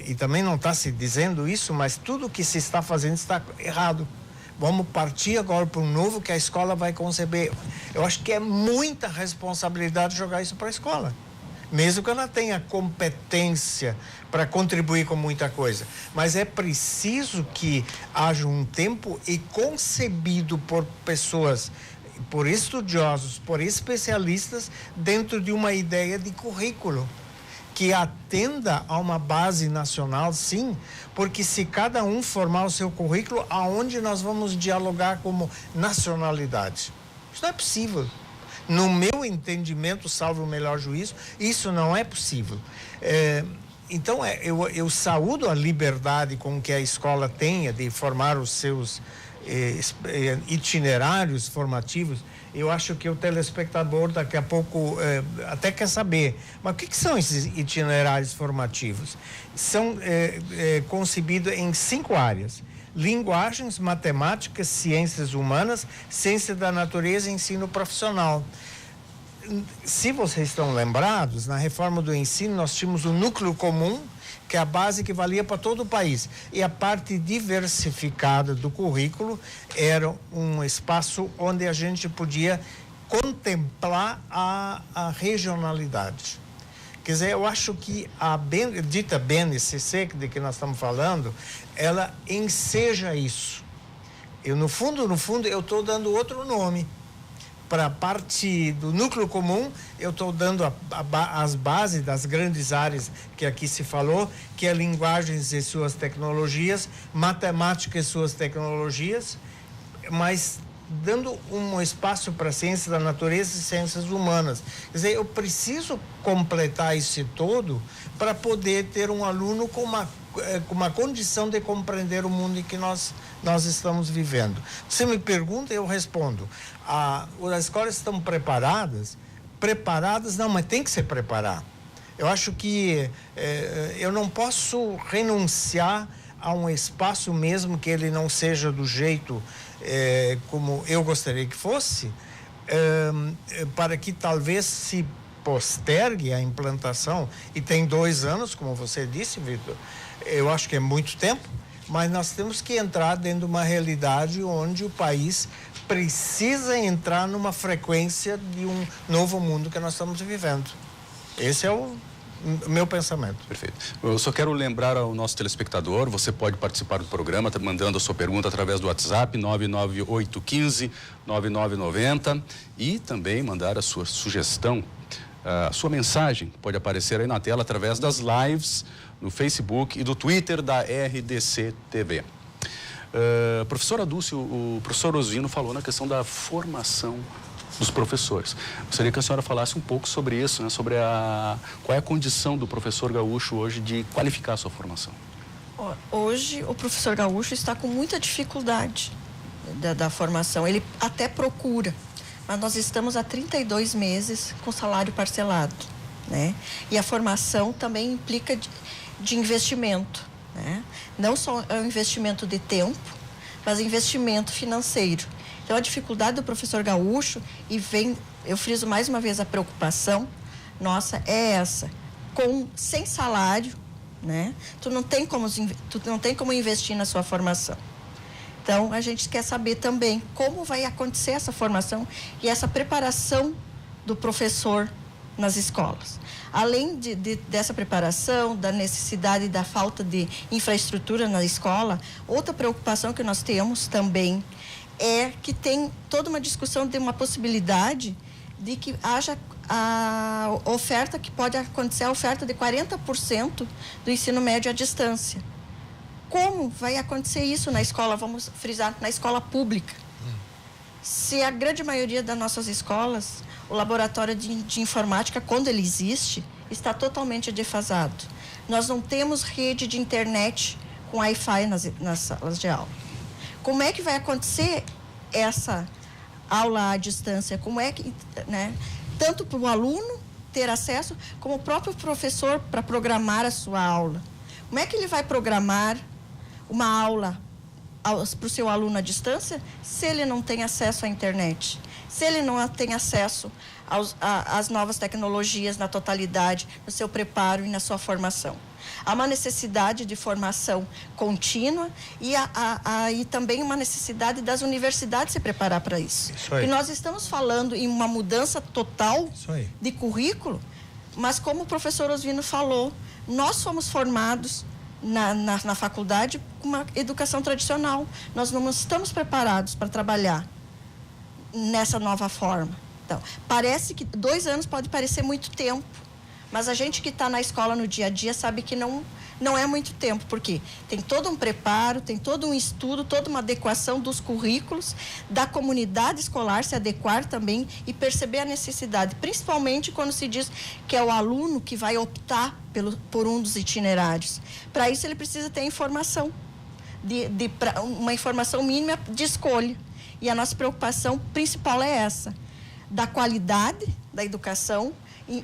e também não está se dizendo isso, mas tudo que se está fazendo está errado. Vamos partir agora para um novo que a escola vai conceber. Eu acho que é muita responsabilidade jogar isso para a escola, mesmo que ela tenha competência para contribuir com muita coisa. Mas é preciso que haja um tempo e concebido por pessoas, por estudiosos, por especialistas, dentro de uma ideia de currículo que atenda a uma base nacional, sim, porque se cada um formar o seu currículo, aonde nós vamos dialogar como nacionalidade? Isso não é possível. No meu entendimento, salvo o melhor juízo, isso não é possível. Então, eu saúdo a liberdade com que a escola tenha de formar os seus itinerários formativos. Eu acho que o telespectador daqui a pouco até quer saber, mas o que são esses itinerários formativos? São concebidos em 5 áreas: linguagens, matemáticas, ciências humanas, ciência da natureza e ensino profissional. Se vocês estão lembrados, na reforma do ensino nós tínhamos o núcleo comum, que é a base que valia para todo o país, e a parte diversificada do currículo era um espaço onde a gente podia contemplar a regionalidade. Quer dizer, eu acho que a dita BNCC, de que nós estamos falando, ela enseja isso. No fundo, eu estou dando outro nome. Para a parte do núcleo comum, eu estou dando as bases das grandes áreas que aqui se falou, que é linguagens e suas tecnologias, matemática e suas tecnologias, mas dando um espaço para ciências da natureza e ciências humanas. Quer dizer, eu preciso completar isso todo para poder ter um aluno com uma condição de compreender o mundo em que nós estamos vivendo. Você me pergunta, eu respondo. As escolas estão preparadas? Preparadas não, mas tem que se preparar. Eu acho que eu não posso renunciar a um espaço, mesmo que ele não seja do jeito como eu gostaria que fosse, para que talvez se postergue a implantação, e tem 2 anos, como você disse, Vitor, eu acho que é muito tempo, mas nós temos que entrar dentro de uma realidade onde o país precisa entrar numa frequência de um novo mundo que nós estamos vivendo. Esse é o meu pensamento. Perfeito. Eu só quero lembrar ao nosso telespectador, você pode participar do programa, mandando a sua pergunta através do WhatsApp 99815-9990 e também mandar a sua sugestão, a sua mensagem pode aparecer aí na tela através das lives no Facebook e do Twitter da RDC TV. Professora Dulce, o professor Osvino falou na questão da formação dos professores. Gostaria que a senhora falasse um pouco sobre isso, né? Sobre qual é a condição do professor gaúcho hoje de qualificar a sua formação. Hoje, o professor gaúcho está com muita dificuldade da formação. Ele até procura, mas nós estamos há 32 meses com salário parcelado, né? E a formação também implica de investimento, né? Não só é um investimento de tempo, mas investimento financeiro. Então, a dificuldade do professor gaúcho, eu friso mais uma vez a preocupação nossa, é essa. Sem salário, né? Tu não tem como investir na sua formação. Então, a gente quer saber também como vai acontecer essa formação e essa preparação do professor nas escolas. Além dessa preparação, da necessidade e da falta de infraestrutura na escola, outra preocupação que nós temos também é que tem toda uma discussão de uma possibilidade de que haja a oferta, que pode acontecer a oferta de 40% do ensino médio à distância. Como vai acontecer isso na escola? Vamos frisar, na escola pública. Se a grande maioria das nossas escolas, o laboratório de informática, quando ele existe, está totalmente defasado. Nós não temos rede de internet com Wi-Fi nas salas de aula. Como é que vai acontecer essa aula à distância? Como é que, né? Tanto para o aluno ter acesso, como o próprio professor para programar a sua aula. Como é que ele vai programar uma aula para o seu aluno à distância se ele não tem acesso à internet? Se ele não tem acesso às novas tecnologias na totalidade, no seu preparo e na sua formação? Há uma necessidade de formação contínua e também uma necessidade das universidades se preparar para isso. E nós estamos falando em uma mudança total de currículo, mas como o professor Osvino falou, nós fomos formados na faculdade com uma educação tradicional. Nós não estamos preparados para trabalhar nessa nova forma. Então, parece que 2 anos pode parecer muito tempo, mas a gente que está na escola no dia a dia sabe que não é muito tempo, porque tem todo um preparo, tem todo um estudo, toda uma adequação dos currículos, da comunidade escolar se adequar também e perceber a necessidade, principalmente quando se diz que é o aluno que vai optar por um dos itinerários. Para isso ele precisa ter informação, uma informação mínima de escolha. E a nossa preocupação principal é essa, da qualidade da educação. E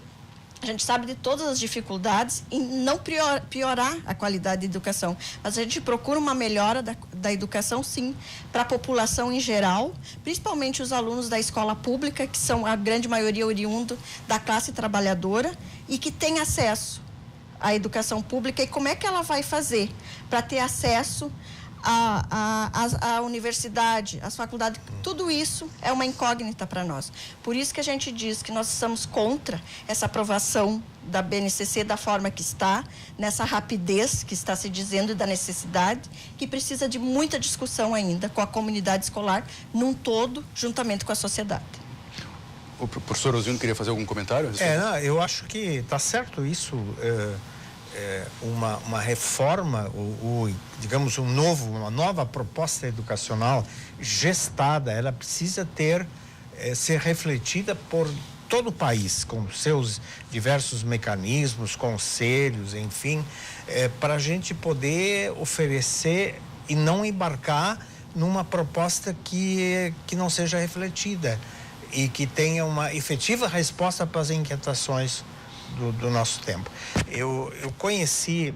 a gente sabe de todas as dificuldades em não piorar a qualidade da educação, mas a gente procura uma melhora da educação, sim, para a população em geral, principalmente os alunos da escola pública, que são a grande maioria oriundo da classe trabalhadora e que tem acesso à educação pública. E como é que ela vai fazer para ter acesso a universidade, as faculdades? Tudo isso é uma incógnita para nós. Por isso que a gente diz que nós estamos contra essa aprovação da BNCC da forma que está, nessa rapidez que está se dizendo, da necessidade, que precisa de muita discussão ainda com a comunidade escolar num todo, juntamente com a sociedade. O professor Osvino queria fazer algum comentário? Eu acho que está certo isso. uma reforma, digamos, uma nova proposta educacional gestada, ela precisa ser refletida por todo o país, com seus diversos mecanismos, conselhos, enfim, para a gente poder oferecer e não embarcar numa proposta que não seja refletida e que tenha uma efetiva resposta para as inquietações do nosso tempo. Eu conheci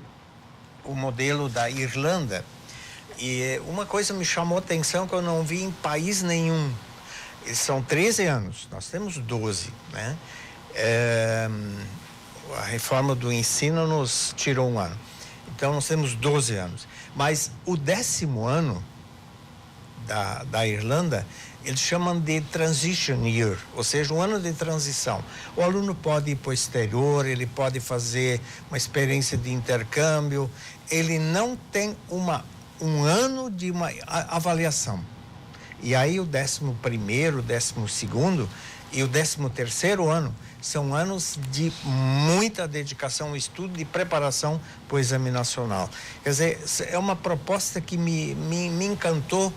o modelo da Irlanda e uma coisa me chamou a atenção que eu não vi em país nenhum. Eles são 13 anos, nós temos 12, né? A reforma do ensino nos tirou um ano. Então, nós temos 12 anos. Mas o 10º ano da Irlanda, eles chamam de transition year, ou seja, um ano de transição. O aluno pode ir para o exterior, ele pode fazer uma experiência de intercâmbio, ele não tem um ano de uma avaliação. E aí o 11º, o 12º e o 13º ano são anos de muita dedicação ao estudo e preparação para o exame nacional. Quer dizer, é uma proposta que me encantou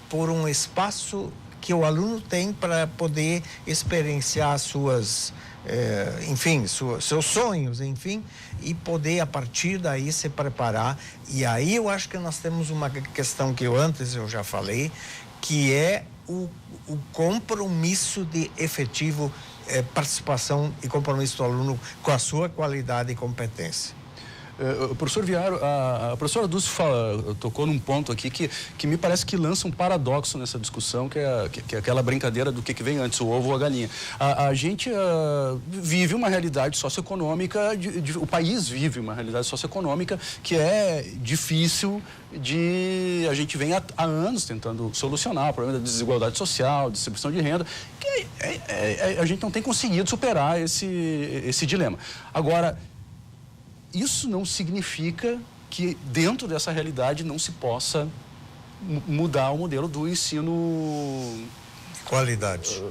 por um espaço que o aluno tem para poder experienciar seus sonhos, enfim, e poder, a partir daí, se preparar. E aí eu acho que nós temos uma questão que eu já falei, que é o compromisso de efetivo participação e compromisso do aluno com a sua qualidade e competência. Professor Viaro, a professora Dulce tocou num ponto aqui que me parece que lança um paradoxo nessa discussão, que é aquela brincadeira do que vem antes, o ovo ou a galinha. A gente vive uma realidade socioeconômica, o país vive uma realidade socioeconômica que é difícil a gente vem há anos tentando solucionar o problema da desigualdade social, distribuição de renda, que a gente não tem conseguido superar esse dilema. Agora, isso não significa que dentro dessa realidade não se possa mudar o modelo do ensino... Qualidade.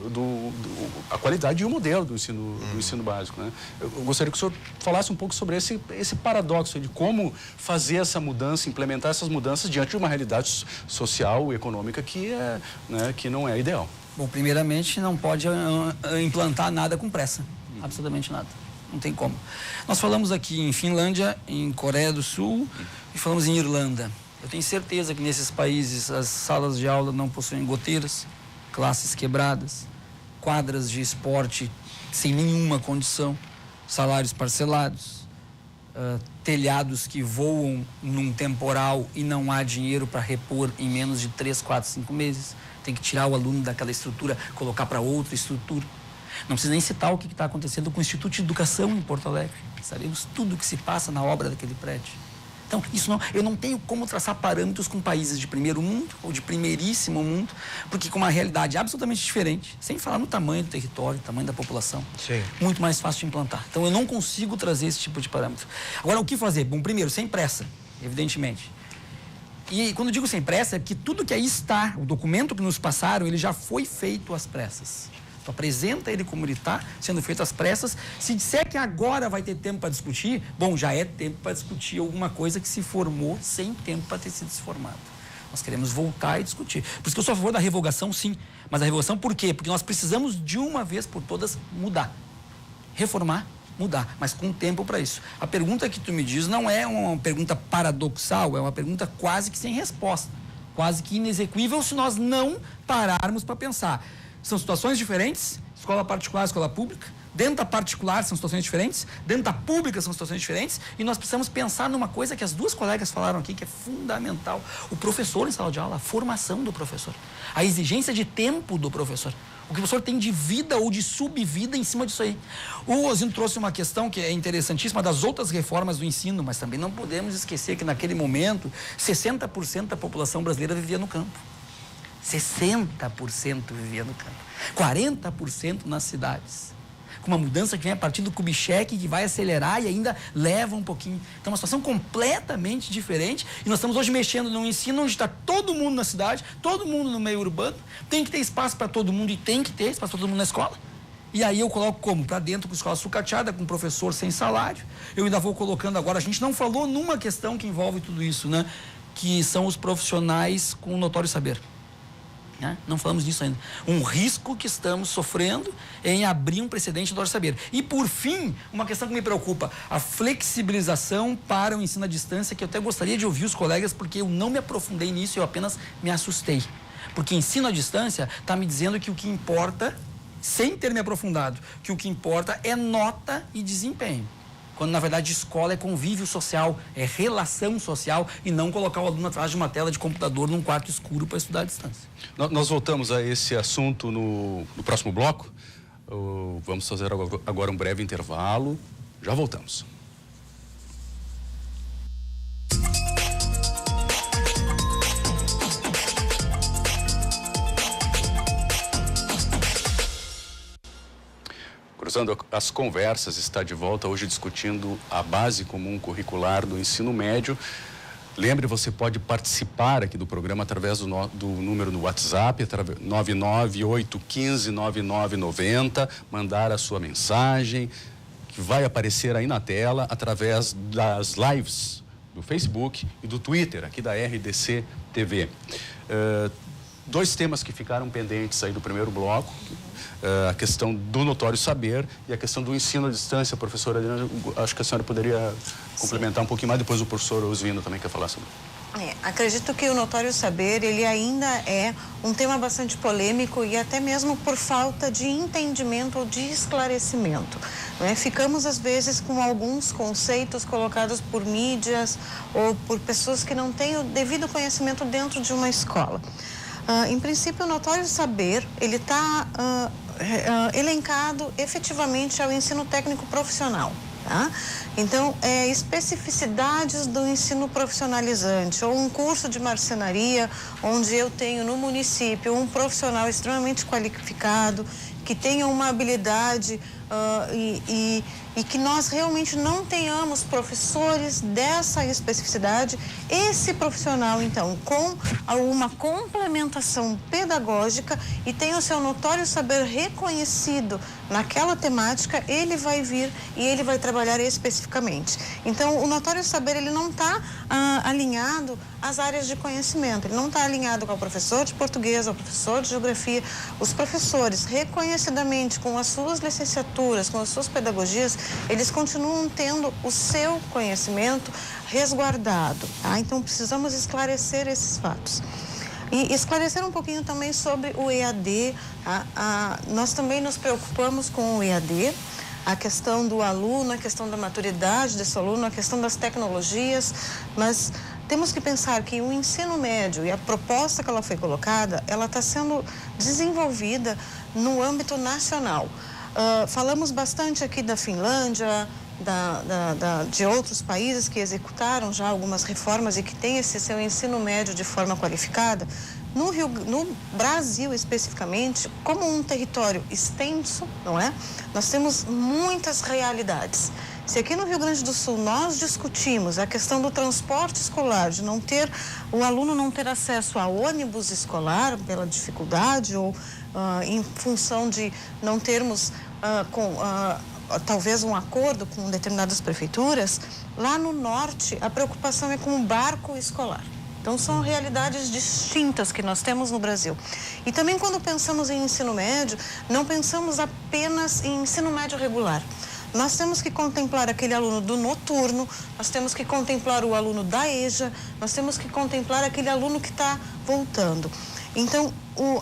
A qualidade e o modelo do ensino básico, né? Eu gostaria que o senhor falasse um pouco sobre esse paradoxo de como fazer essa mudança, implementar essas mudanças diante de uma realidade social e econômica que não é ideal. Bom, primeiramente, não pode implantar nada com pressa. Absolutamente nada. Não tem como. Nós falamos aqui em Finlândia, em Coreia do Sul e falamos em Irlanda. Eu tenho certeza que nesses países as salas de aula não possuem goteiras, classes quebradas, quadras de esporte sem nenhuma condição, salários parcelados, telhados que voam num temporal e não há dinheiro para repor em menos de 3, 4, 5 meses. Tem que tirar o aluno daquela estrutura, colocar para outra estrutura. Não precisa nem citar o que está acontecendo com o Instituto de Educação em Porto Alegre. Sabemos tudo o que se passa na obra daquele prédio. Então, eu não tenho como traçar parâmetros com países de primeiro mundo ou de primeiríssimo mundo, porque com uma realidade absolutamente diferente, sem falar no tamanho do território, tamanho da população, sim, muito mais fácil de implantar. Então, eu não consigo trazer esse tipo de parâmetro. Agora, o que fazer? Bom, primeiro, sem pressa, evidentemente. E quando eu digo sem pressa, é porque tudo que aí está, o documento que nos passaram, ele já foi feito às pressas. Tu apresenta ele como ele está, sendo feito às pressas. Se disser que agora vai ter tempo para discutir, bom, já é tempo para discutir alguma coisa que se formou sem tempo para ter sido formado. Nós queremos voltar e discutir. Por isso que eu sou a favor da revogação, sim. Mas a revogação por quê? Porque nós precisamos de uma vez por todas mudar. Reformar, mudar, mas com tempo para isso. A pergunta que tu me diz não é uma pergunta paradoxal, é uma pergunta quase que sem resposta, quase que inexequível se nós não pararmos para pensar. São situações diferentes, escola particular, escola pública. Dentro da particular são situações diferentes, dentro da pública são situações diferentes, e nós precisamos pensar numa coisa que as duas colegas falaram aqui, que é fundamental. O professor em sala de aula, a formação do professor, a exigência de tempo do professor, o que o professor tem de vida ou de subvida em cima disso aí. O Osino trouxe uma questão que é interessantíssima das outras reformas do ensino, mas também não podemos esquecer que naquele momento 60% da população brasileira vivia no campo. 60% vivia no campo, 40% nas cidades. Com uma mudança que vem a partir do Kubitschek, que vai acelerar e ainda leva um pouquinho. Então, uma situação completamente diferente. E nós estamos hoje mexendo num ensino onde está todo mundo na cidade, todo mundo no meio urbano. Tem que ter espaço para todo mundo e tem que ter espaço para todo mundo na escola. E aí eu coloco como? Para dentro com escola sucateada, com professor sem salário. Eu ainda vou colocando agora, a gente não falou numa questão que envolve tudo isso, né? Que são os profissionais com notório saber. Né? Não falamos disso ainda. Um risco que estamos sofrendo em abrir um precedente do notório saber. E por fim, uma questão que me preocupa, a flexibilização para o ensino à distância, que eu até gostaria de ouvir os colegas, porque eu não me aprofundei nisso, eu apenas me assustei. Porque ensino à distância está me dizendo que o que importa, sem ter me aprofundado, que o que importa é nota e desempenho. Quando, na verdade, escola é convívio social, é relação social e não colocar o aluno atrás de uma tela de computador num quarto escuro para estudar à distância. Nós voltamos a esse assunto no próximo bloco. Vamos fazer agora um breve intervalo. Já voltamos. Cruzando as Conversas está de volta hoje discutindo a base comum curricular do ensino médio. Lembre, você pode participar aqui do programa através do número no WhatsApp, 998159990, mandar a sua mensagem, que vai aparecer aí na tela, através das lives do Facebook e do Twitter, aqui da RDC TV. Dois temas que ficaram pendentes aí do primeiro bloco, a questão do notório saber e a questão do ensino à distância. Professora Adriana, acho que a senhora poderia complementar um pouquinho mais, depois o professor Osvino também quer falar sobre. Acredito que o notório saber, ele ainda é um tema bastante polêmico e até mesmo por falta de entendimento ou de esclarecimento. Né? Ficamos, às vezes, com alguns conceitos colocados por mídias ou por pessoas que não têm o devido conhecimento dentro de uma escola. Em princípio, o notório saber, ele está elencado efetivamente ao ensino técnico profissional. Tá? Então, especificidades do ensino profissionalizante, ou um curso de marcenaria, onde eu tenho no município um profissional extremamente qualificado, que tenha uma habilidade e que nós realmente não tenhamos professores dessa especificidade, esse profissional, então, com uma complementação pedagógica e tem o seu notório saber reconhecido naquela temática, ele vai vir e ele vai trabalhar especificamente. Então, o notório saber, ele não está alinhado às áreas de conhecimento, ele não está alinhado com o professor de português, ao professor de geografia. Os professores, reconhecidamente, com as suas licenciaturas, com as suas pedagogias, eles continuam tendo o seu conhecimento resguardado. Tá? Então, precisamos esclarecer esses fatos. E esclarecer um pouquinho também sobre o EAD. Nós também nos preocupamos com o EAD, a questão do aluno, a questão da maturidade desse aluno, a questão das tecnologias, mas temos que pensar que o ensino médio e a proposta que ela foi colocada, ela está sendo desenvolvida no âmbito nacional. Falamos bastante aqui da Finlândia, de outros países que executaram já algumas reformas e que têm esse seu ensino médio de forma qualificada. No Brasil, especificamente, como um território extenso, não é? Nós temos muitas realidades. Se aqui no Rio Grande do Sul nós discutimos a questão do transporte escolar, de não ter, o aluno não ter acesso a ônibus escolar pela dificuldade ou em função de não termos talvez um acordo com determinadas prefeituras, lá no norte a preocupação é com o barco escolar. Então, são realidades distintas que nós temos no Brasil. E também, quando pensamos em ensino médio, não pensamos apenas em ensino médio regular. Nós temos que contemplar aquele aluno do noturno, nós temos que contemplar o aluno da EJA, nós temos que contemplar aquele aluno que está voltando. Então,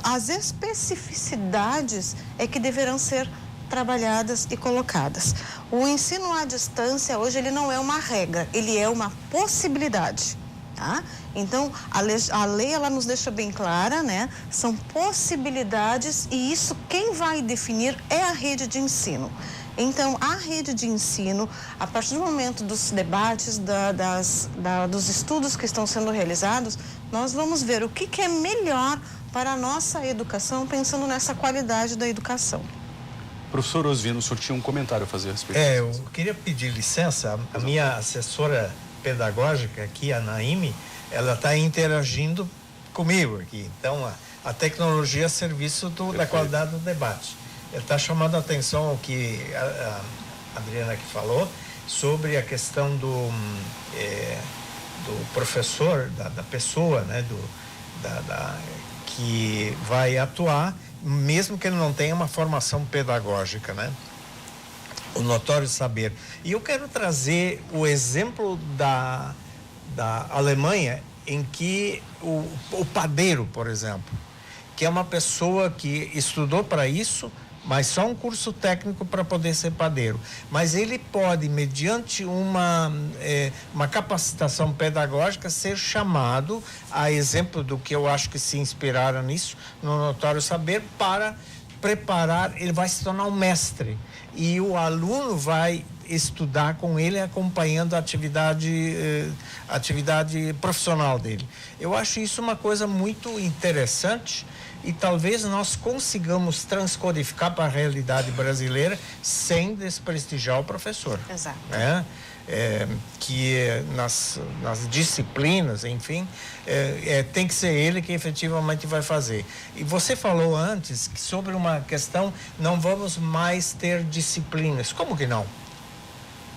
as especificidades é que deverão ser trabalhadas e colocadas. O ensino à distância, hoje, ele não é uma regra, ele é uma possibilidade. Tá? Então, a lei ela nos deixa bem clara, né? São possibilidades e isso quem vai definir é a rede de ensino. Então, a rede de ensino, a partir do momento dos debates, dos estudos que estão sendo realizados, nós vamos ver o que é melhor para a nossa educação, pensando nessa qualidade da educação. Professor Osvino, o senhor tinha um comentário a fazer a respeito disso. Eu queria pedir licença, a minha assessora pedagógica aqui, a Naime, ela está interagindo comigo aqui. Então, a tecnologia é a serviço da qualidade do debate. está chamando a atenção o que a Adriana aqui falou sobre a questão do professor, da pessoa, né, que vai atuar, mesmo que ele não tenha uma formação pedagógica, né? O notório saber. E eu quero trazer o exemplo da Alemanha, em que o padeiro, por exemplo, que é uma pessoa que estudou para isso, mas só um curso técnico para poder ser padeiro. Mas ele pode, mediante uma capacitação pedagógica, ser chamado, a exemplo do que eu acho que se inspiraram nisso, no notório saber, para preparar, ele vai se tornar um mestre. E o aluno vai estudar com ele, acompanhando a atividade profissional dele. Eu acho isso uma coisa muito interessante e talvez nós consigamos transcodificar para a realidade brasileira sem desprestigiar o professor. Exato. Né? Que nas disciplinas, enfim, tem que ser ele que efetivamente vai fazer. E você falou antes sobre uma questão, não vamos mais ter disciplinas. Como que não?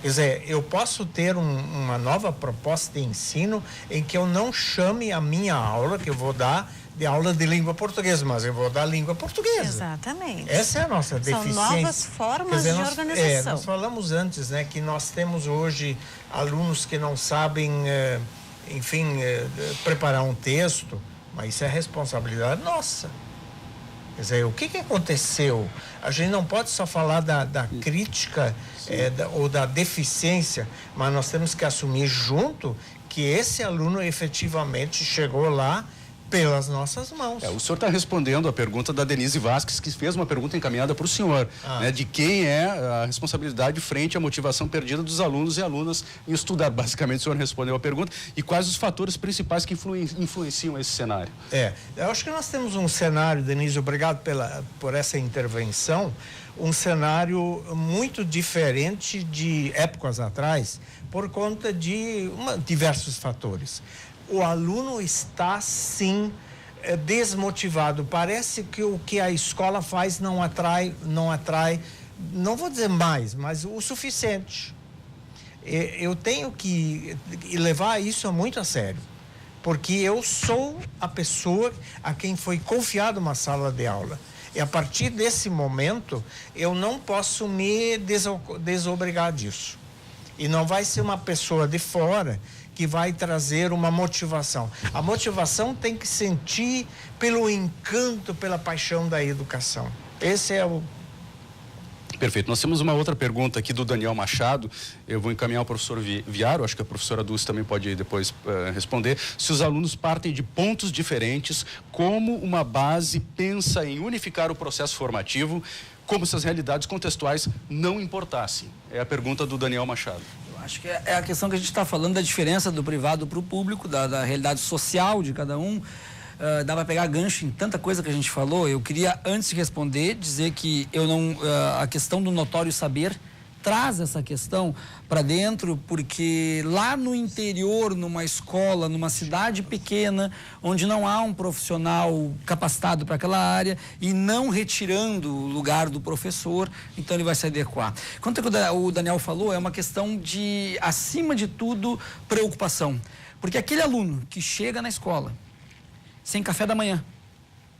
Quer dizer, eu posso ter uma nova proposta de ensino em que eu não chame a minha aula, que eu vou dar, de aula de língua portuguesa, mas eu vou dar língua portuguesa. Exatamente. Essa é a nossa deficiência. São novas formas de organização. Nós falamos antes, né, que nós temos hoje alunos que não sabem, preparar um texto, mas isso é responsabilidade nossa. Quer dizer, o que aconteceu? A gente não pode só falar da crítica ou da deficiência, mas nós temos que assumir junto que esse aluno efetivamente chegou lá pelas nossas mãos. O senhor está respondendo a pergunta da Denise Vasques, que fez uma pergunta encaminhada para o senhor, né, de quem é a responsabilidade frente à motivação perdida dos alunos e alunas em estudar. Basicamente, o senhor respondeu a pergunta. E quais os fatores principais que influenciam esse cenário? Eu acho que nós temos um cenário, Denise, obrigado por essa intervenção, um cenário muito diferente de épocas atrás, por conta de diversos fatores. O aluno está, sim, desmotivado. Parece que o que a escola faz não atrai, não vou dizer mais, mas o suficiente. Eu tenho que levar isso muito a sério, porque eu sou a pessoa a quem foi confiada uma sala de aula. E a partir desse momento, eu não posso me desobrigar disso. E não vai ser uma pessoa de fora que vai trazer uma motivação. A motivação tem que sentir pelo encanto, pela paixão da educação. Esse é o... Perfeito. Nós temos uma outra pergunta aqui do Daniel Machado. Eu vou encaminhar ao professor Viaro, acho que a professora Dulce também pode depois responder. Se os alunos partem de pontos diferentes, como uma base pensa em unificar o processo formativo, como se as realidades contextuais não importassem? É a pergunta do Daniel Machado. Acho que é a questão que a gente está falando da diferença do privado para o público, da realidade social de cada um. Dá para pegar gancho em tanta coisa que a gente falou. Eu queria, antes de responder, dizer que a questão do notório saber traz essa questão para dentro, porque lá no interior, numa escola, numa cidade pequena, onde não há um profissional capacitado para aquela área e não retirando o lugar do professor, então ele vai se adequar. Quanto ao que o Daniel falou, é uma questão de, acima de tudo, preocupação. Porque aquele aluno que chega na escola sem café da manhã,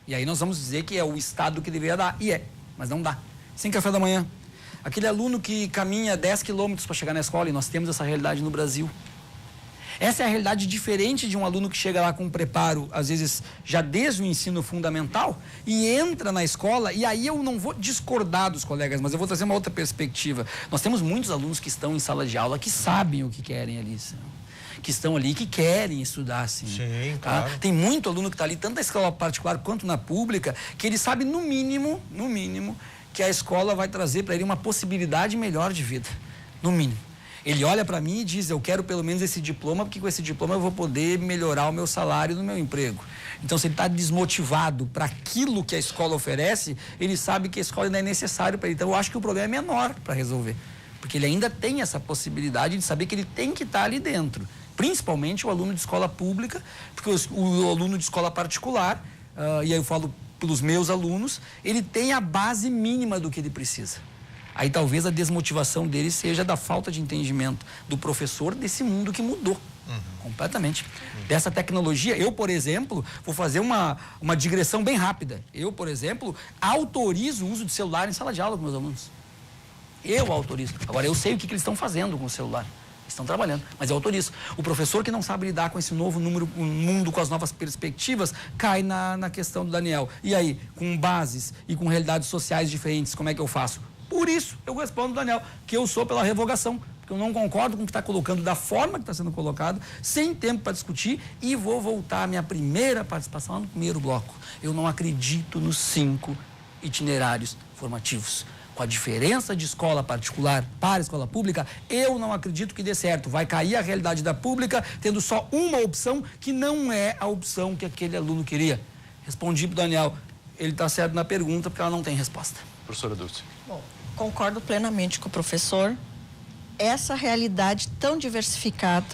e aí nós vamos dizer que é o Estado que deveria dar, mas não dá. Sem café da manhã. Aquele aluno que caminha 10 quilômetros para chegar na escola, e nós temos essa realidade no Brasil. Essa é a realidade diferente de um aluno que chega lá com um preparo, às vezes, já desde o ensino fundamental, e entra na escola, e aí eu não vou discordar dos colegas, mas eu vou trazer uma outra perspectiva. Nós temos muitos alunos que estão em sala de aula que sabem o que querem ali, que estão ali, que querem estudar, assim. Sim, claro. Tem muito aluno que está ali, tanto na escola particular quanto na pública, que ele sabe, no mínimo, que a escola vai trazer para ele uma possibilidade melhor de vida, no mínimo. Ele olha para mim e diz, eu quero pelo menos esse diploma, porque com esse diploma eu vou poder melhorar o meu salário no meu emprego. Então, se ele está desmotivado para aquilo que a escola oferece, ele sabe que a escola ainda é necessário para ele. Então, eu acho que o problema é menor para resolver, porque ele ainda tem essa possibilidade de saber que ele tem que estar ali dentro. Principalmente o aluno de escola pública, porque o aluno de escola particular, e aí eu falo pelos meus alunos, ele tem a base mínima do que ele precisa. Aí talvez a desmotivação dele seja da falta de entendimento do professor desse mundo que mudou completamente. Dessa tecnologia, eu, por exemplo, vou fazer uma digressão bem rápida. Eu, por exemplo, autorizo o uso de celular em sala de aula com meus alunos. Eu autorizo. Agora, eu sei o que eles estão fazendo com o celular. Estão trabalhando, mas eu autorizo. O professor que não sabe lidar com esse novo mundo, com as novas perspectivas, cai na questão do Daniel. E aí, com bases e com realidades sociais diferentes, como é que eu faço? Por isso, eu respondo, Daniel, que eu sou pela revogação, porque eu não concordo com o que está colocando da forma que está sendo colocado, sem tempo para discutir, e vou voltar à minha primeira participação lá no primeiro bloco. Eu não acredito nos 5 itinerários formativos. Com a diferença de escola particular para a escola pública, eu não acredito que dê certo. Vai cair a realidade da pública, tendo só uma opção, que não é a opção que aquele aluno queria. Respondi para o Daniel, ele está certo na pergunta, porque ela não tem resposta. Professora Dulce. Bom, concordo plenamente com o professor. Essa realidade tão diversificada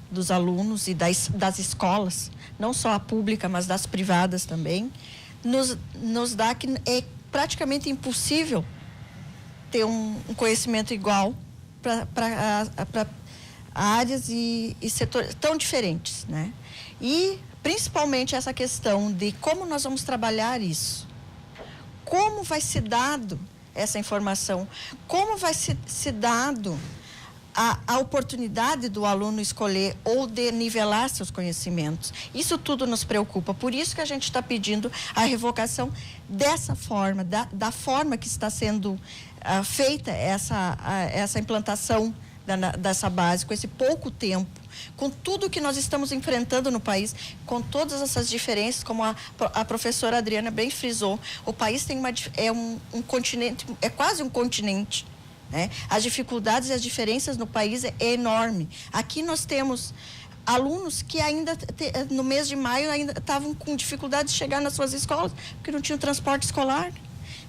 dos alunos e das escolas, não só a pública, mas das privadas também, nos dá que é praticamente impossível ter um conhecimento igual para áreas e setores tão diferentes, né? E principalmente essa questão de como nós vamos trabalhar isso. Como vai ser dado essa informação? Como vai ser dado a oportunidade do aluno escolher ou de nivelar seus conhecimentos? Isso tudo nos preocupa. Por isso que a gente está pedindo a revogação dessa forma, da forma que está sendo feita essa implantação dessa base, com esse pouco tempo, com tudo que nós estamos enfrentando no país, com todas essas diferenças, como a professora Adriana bem frisou. O país tem um continente, é quase um continente, né? As dificuldades e as diferenças no país é enorme. Aqui nós temos alunos que ainda, no mês de maio, ainda estavam com dificuldade de chegar nas suas escolas, porque não tinham transporte escolar.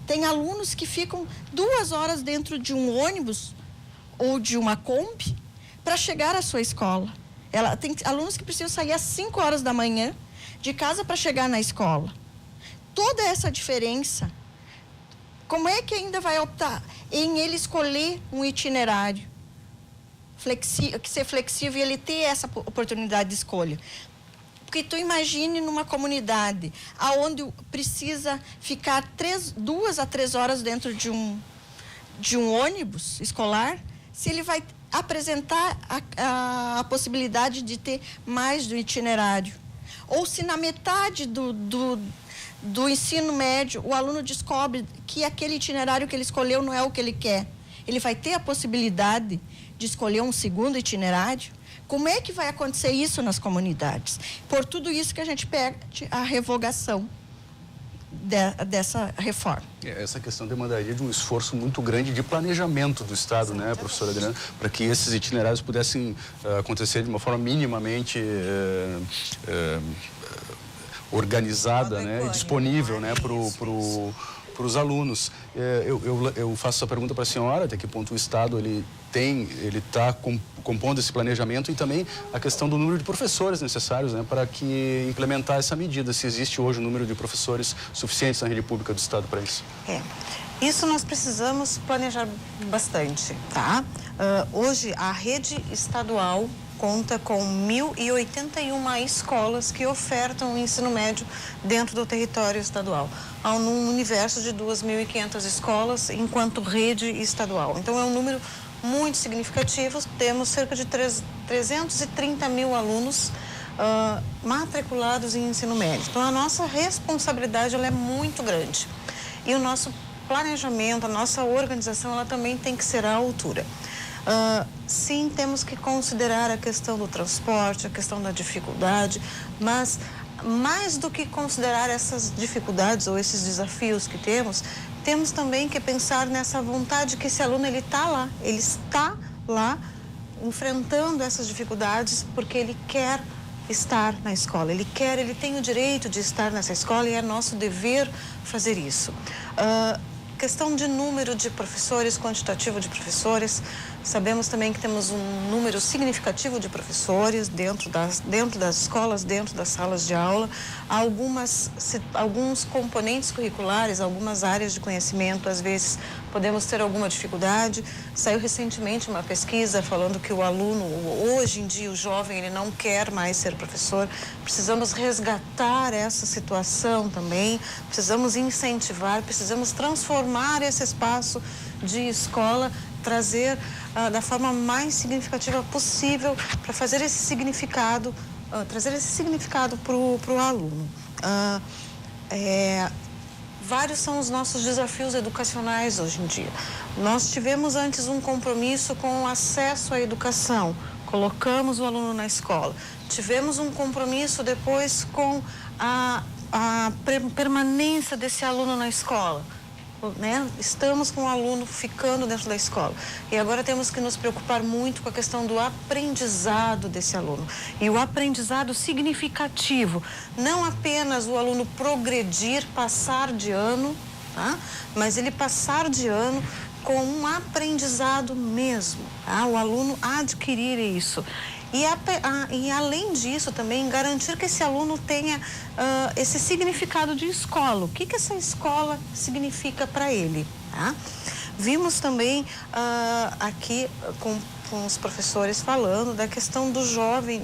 Tem alunos que ficam 2 horas dentro de um ônibus ou de uma Kombi para chegar à sua escola. Tem alunos que precisam sair às 5 horas da manhã de casa para chegar na escola. Toda essa diferença, como é que ainda vai optar em ele escolher um itinerário que ser flexível e ele ter essa oportunidade de escolha? Porque tu imagine numa comunidade aonde precisa ficar 2 a 3 horas dentro de um ônibus escolar, se ele vai apresentar a possibilidade de ter mais do itinerário. Ou se na metade do ensino médio o aluno descobre que aquele itinerário que ele escolheu não é o que ele quer, ele vai ter a possibilidade de escolher um segundo itinerário? Como é que vai acontecer isso nas comunidades? Por tudo isso que a gente pede a revogação dessa reforma. Essa questão demandaria de um esforço muito grande de planejamento do Estado, né, professora Adriana, para que esses itinerários pudessem acontecer de uma forma minimamente organizada, né, e disponível, né, para os alunos. Eu faço essa pergunta para a senhora, até que ponto o Estado ele está compondo esse planejamento, e também a questão do número de professores necessários, né, para que implementar essa medida, se existe hoje o número de professores suficientes na rede pública do Estado para isso. Isso nós precisamos planejar bastante, tá? Hoje a rede estadual conta com 1.081 escolas que ofertam o ensino médio dentro do território estadual, num universo de 2.500 escolas enquanto rede estadual. Então é um número muito significativo. Temos cerca de 330 mil alunos matriculados em ensino médio. Então a nossa responsabilidade ela é muito grande, e o nosso planejamento, a nossa organização, ela também tem que ser à altura. Sim, temos que considerar a questão do transporte, a questão da dificuldade, mas mais do que considerar essas dificuldades ou esses desafios que temos também que pensar nessa vontade que esse aluno ele está lá enfrentando essas dificuldades porque ele quer estar na escola, ele tem o direito de estar nessa escola, e é nosso dever fazer isso. Questão de número de professores, quantitativo de professores, Sabemos também que temos um número significativo de professores dentro das escolas, dentro das salas de aula. Alguns componentes curriculares, algumas áreas de conhecimento, às vezes podemos ter alguma dificuldade. Saiu recentemente uma pesquisa falando que o aluno, hoje em dia, o jovem, ele não quer mais ser professor. Precisamos resgatar essa situação também, precisamos incentivar, precisamos transformar esse espaço de escola, trazer da forma mais significativa possível para fazer esse significado, trazer esse significado para o aluno. Vários são os nossos desafios educacionais hoje em dia. Nós tivemos antes um compromisso com o acesso à educação, colocamos o aluno na escola. Tivemos um compromisso depois com a permanência desse aluno na escola. Né? Estamos com o aluno ficando dentro da escola. E agora temos que nos preocupar muito com a questão do aprendizado desse aluno. E o aprendizado significativo. Não apenas o aluno progredir, passar de ano, tá? Mas ele passar de ano com um aprendizado mesmo. Tá? O aluno adquirir isso. E além disso também garantir que esse aluno tenha esse significado de escola. O que essa escola significa para ele? Tá? Vimos também aqui com os professores falando da questão do jovem.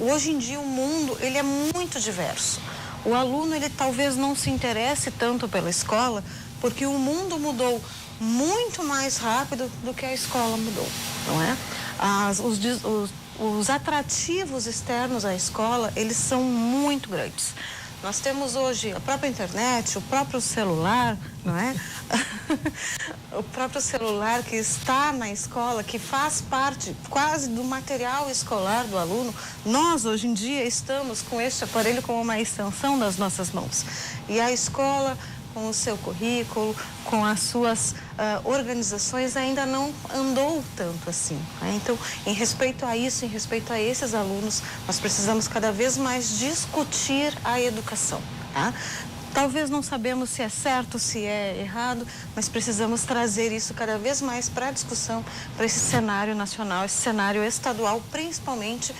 Hoje em dia o mundo ele é muito diverso. O aluno ele talvez não se interesse tanto pela escola porque o mundo mudou muito mais rápido do que a escola mudou, não é? Os atrativos externos à escola, eles são muito grandes. Nós temos hoje a própria internet, o próprio celular, não é? O próprio celular que está na escola, que faz parte quase do material escolar do aluno. Nós, hoje em dia, estamos com este aparelho como uma extensão das nossas mãos. E a escola, com o seu currículo, com as suas organizações, ainda não andou tanto assim. Né? Então, em respeito a isso, em respeito a esses alunos, nós precisamos cada vez mais discutir a educação. Tá? Talvez não sabemos se é certo, se é errado, mas precisamos trazer isso cada vez mais para a discussão, para esse cenário nacional, esse cenário estadual, principalmente,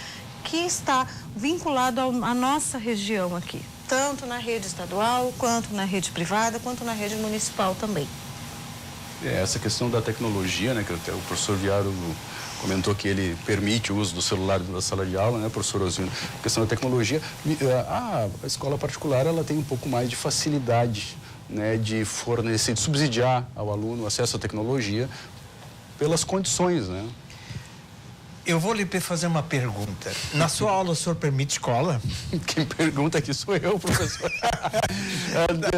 que está vinculado à nossa região aqui. Tanto na rede estadual, quanto na rede privada, quanto na rede municipal também. Essa questão da tecnologia, né, que até o professor Viaro comentou que ele permite o uso do celular na sala de aula, né, professor Oswino? A questão da tecnologia, a escola particular, ela tem um pouco mais de facilidade, né, de fornecer, de subsidiar ao aluno o acesso à tecnologia pelas condições, né? Eu vou lhe fazer uma pergunta. Na sua aula, o senhor permite escola? Quem pergunta aqui sou eu, professor. Então,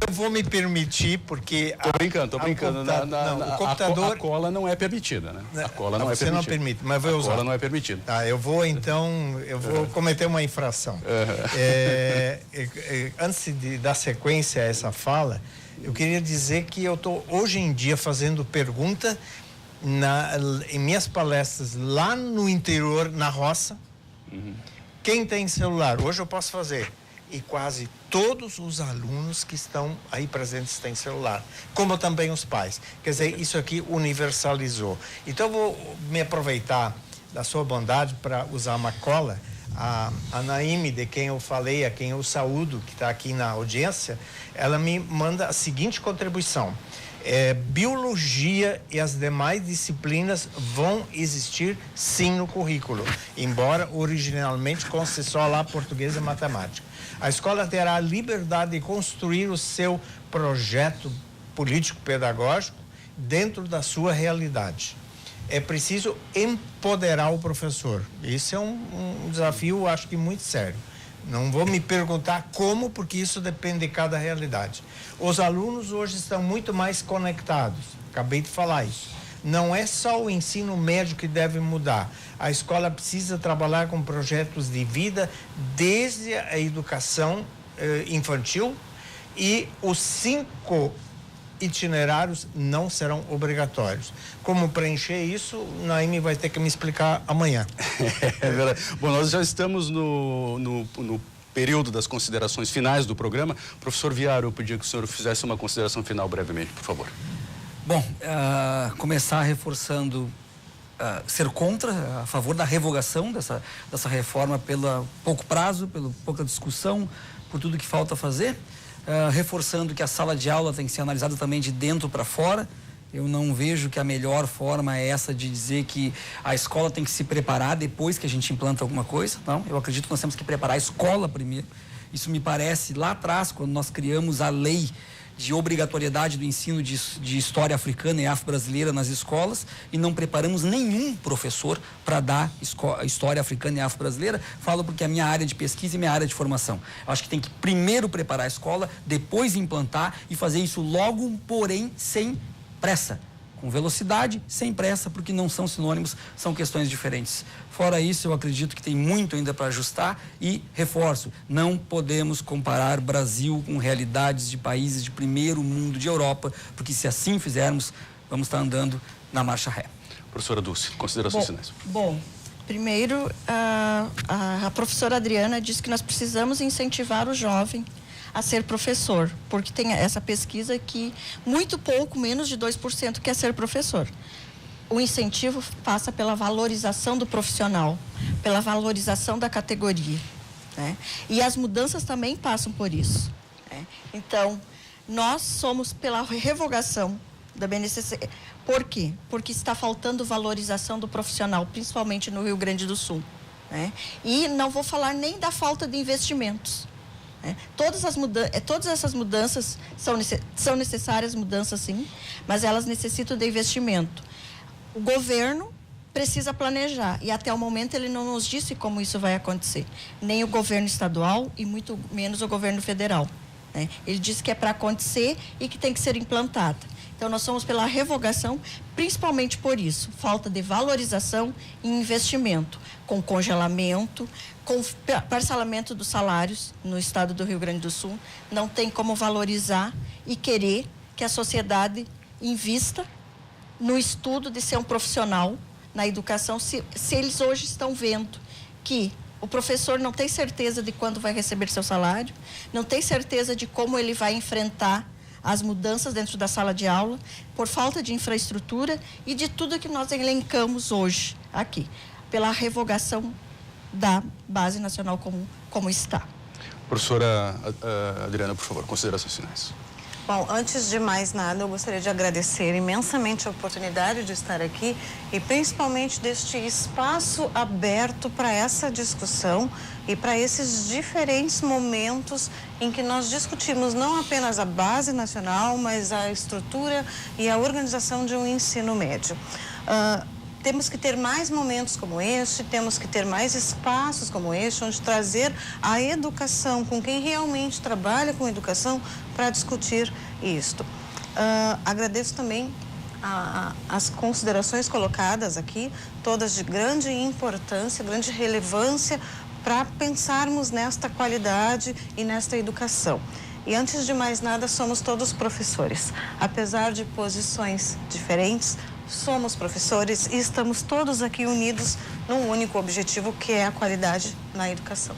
eu vou me permitir, porque... Tô brincando. O computador... A cola não é permitida, né? A cola não é permitida. Você não permite, mas vou usar. A cola não é permitida. Tá, eu vou cometer uma infração. Antes de dar sequência a essa fala, eu queria dizer que eu estou, hoje em dia, fazendo pergunta em minhas palestras lá no interior, na roça. Quem tem celular? Hoje eu posso fazer. E quase todos os alunos que estão aí presentes têm celular, como também os pais. Quer dizer, isso aqui universalizou. Então, eu vou me aproveitar da sua bondade para usar uma cola. A Naime, de quem eu falei, a quem eu saúdo, que está aqui na audiência, ela me manda a seguinte contribuição. Biologia e as demais disciplinas vão existir sim no currículo, embora originalmente conste só lá português e matemática. A escola terá a liberdade de construir o seu projeto político-pedagógico dentro da sua realidade. É preciso empoderar o professor. Isso é um desafio, acho que muito sério. Não vou me perguntar como, porque isso depende de cada realidade. Os alunos hoje estão muito mais conectados. Acabei de falar isso. Não é só o ensino médio que deve mudar. A escola precisa trabalhar com projetos de vida desde a educação infantil, e os 5 itinerários não serão obrigatórios. Como preencher isso, Naime vai ter que me explicar amanhã. É verdade. Bom, nós já estamos no período das considerações finais do programa. Professor Viaro, eu pedia que o senhor fizesse uma consideração final brevemente, por favor. Bom, começar reforçando ser contra, a favor da revogação dessa reforma pelo pouco prazo, pela pouca discussão, por tudo que falta fazer. Reforçando que a sala de aula tem que ser analisada também de dentro para fora. Eu não vejo que a melhor forma é essa de dizer que a escola tem que se preparar depois que a gente implanta alguma coisa. Não, eu acredito que nós temos que preparar a escola primeiro. Isso me parece lá atrás, quando nós criamos a lei de obrigatoriedade do ensino de história africana e afro-brasileira nas escolas e não preparamos nenhum professor para dar história africana e afro-brasileira. Falo porque é a minha área de pesquisa e minha área de formação. Eu acho que tem que primeiro preparar a escola, depois implantar e fazer isso logo, porém sem pressa. Com velocidade, sem pressa, porque não são sinônimos, são questões diferentes. Fora isso, eu acredito que tem muito ainda para ajustar e, reforço, não podemos comparar Brasil com realidades de países de primeiro mundo de Europa, porque se assim fizermos, vamos estar andando na marcha ré. Professora Dulce, considerações finais. Bom, primeiro, a professora Adriana disse que nós precisamos incentivar o jovem a ser professor, porque tem essa pesquisa que muito pouco, menos de 2% quer ser professor. O incentivo passa pela valorização do profissional, pela valorização da categoria, né? E as mudanças também passam por isso, né? Então, nós somos pela revogação da BNCC. Por quê? Porque está faltando valorização do profissional, principalmente no Rio Grande do Sul, né? E não vou falar nem da falta de investimentos. Todas essas mudanças são necessárias, mudanças sim, mas elas necessitam de investimento. O governo precisa planejar e até o momento ele não nos disse como isso vai acontecer, nem o governo estadual e muito menos o governo federal, né? Ele disse que é para acontecer e que tem que ser implantada. Então nós somos pela revogação, principalmente por isso, falta de valorização e investimento, com congelamento, com parcelamento dos salários no estado do Rio Grande do Sul. Não tem como valorizar e querer que a sociedade invista no estudo de ser um profissional na educação, se eles hoje estão vendo que o professor não tem certeza de quando vai receber seu salário, não tem certeza de como ele vai enfrentar as mudanças dentro da sala de aula, por falta de infraestrutura e de tudo que nós elencamos hoje aqui, pela revogação da Base Nacional Comum, como está. Professora Adriana, por favor, considerações finais. Bom, antes de mais nada, eu gostaria de agradecer imensamente a oportunidade de estar aqui e principalmente deste espaço aberto para essa discussão e para esses diferentes momentos em que nós discutimos não apenas a base nacional, mas a estrutura e a organização de um ensino médio. Temos que ter mais momentos como este, temos que ter mais espaços como este, onde trazer a educação com quem realmente trabalha com educação para discutir isto. Agradeço também as considerações colocadas aqui, todas de grande importância, grande relevância para pensarmos nesta qualidade e nesta educação. E antes de mais nada, somos todos professores. Apesar de posições diferentes, somos professores e estamos todos aqui unidos num único objetivo, que é a qualidade na educação.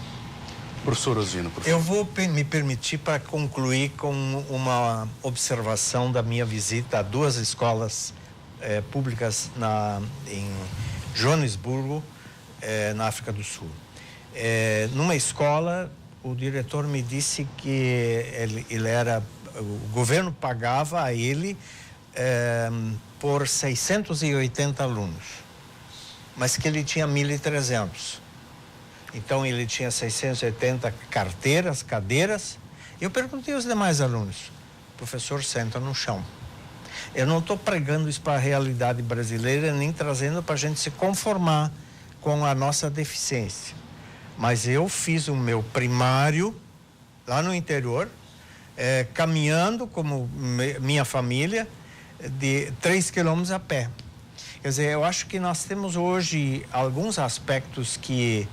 Professor Osino, por favor. Eu vou me permitir para concluir com uma observação da minha visita a duas escolas públicas em Joanesburgo, na África do Sul. Numa escola, o diretor me disse que o governo pagava a ele por 680 alunos, mas que ele tinha 1.300. Então ele tinha 680 carteiras, cadeiras. Eu perguntei aos demais alunos: professor, senta no chão. Eu não estou pregando isso para a realidade brasileira, nem trazendo para a gente se conformar com a nossa deficiência. Mas eu fiz o meu primário lá no interior, caminhando como minha família, de 3 quilômetros a pé. Quer dizer, eu acho que nós temos hoje alguns aspectos que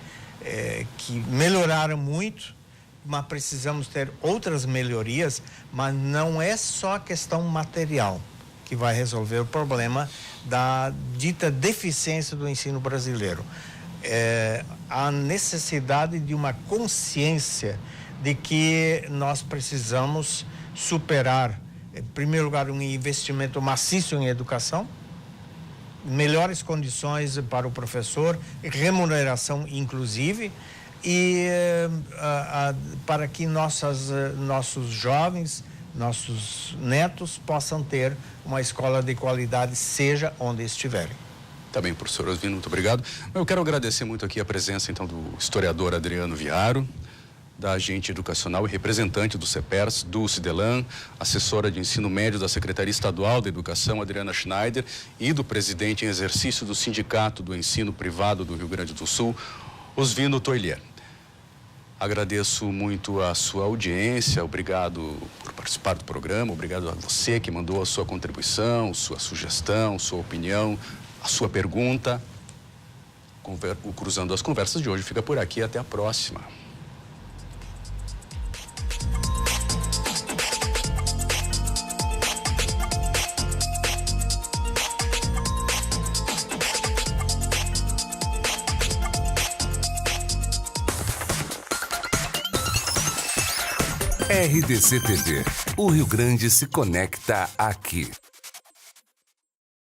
melhoraram muito, mas precisamos ter outras melhorias, mas não é só a questão material que vai resolver o problema da dita deficiência do ensino brasileiro. A necessidade de uma consciência de que nós precisamos superar em primeiro lugar, um investimento maciço em educação, melhores condições para o professor, remuneração inclusive, e para que nossos jovens, nossos netos possam ter uma escola de qualidade, seja onde estiverem. Tá bem, professor Osvino, muito obrigado. Eu quero agradecer muito aqui a presença, então, do historiador Adriano Viaro, da agente educacional e representante do CEPERS, Dulce Delan, assessora de ensino médio da Secretaria Estadual da Educação, Adriana Schneider, e do presidente em exercício do Sindicato do Ensino Privado do Rio Grande do Sul, Osvino Toilier. Agradeço muito a sua audiência, obrigado por participar do programa, obrigado a você que mandou a sua contribuição, sua sugestão, sua opinião, a sua pergunta. O Cruzando as Conversas de hoje fica por aqui, até a próxima. RDC TV. O Rio Grande se conecta aqui.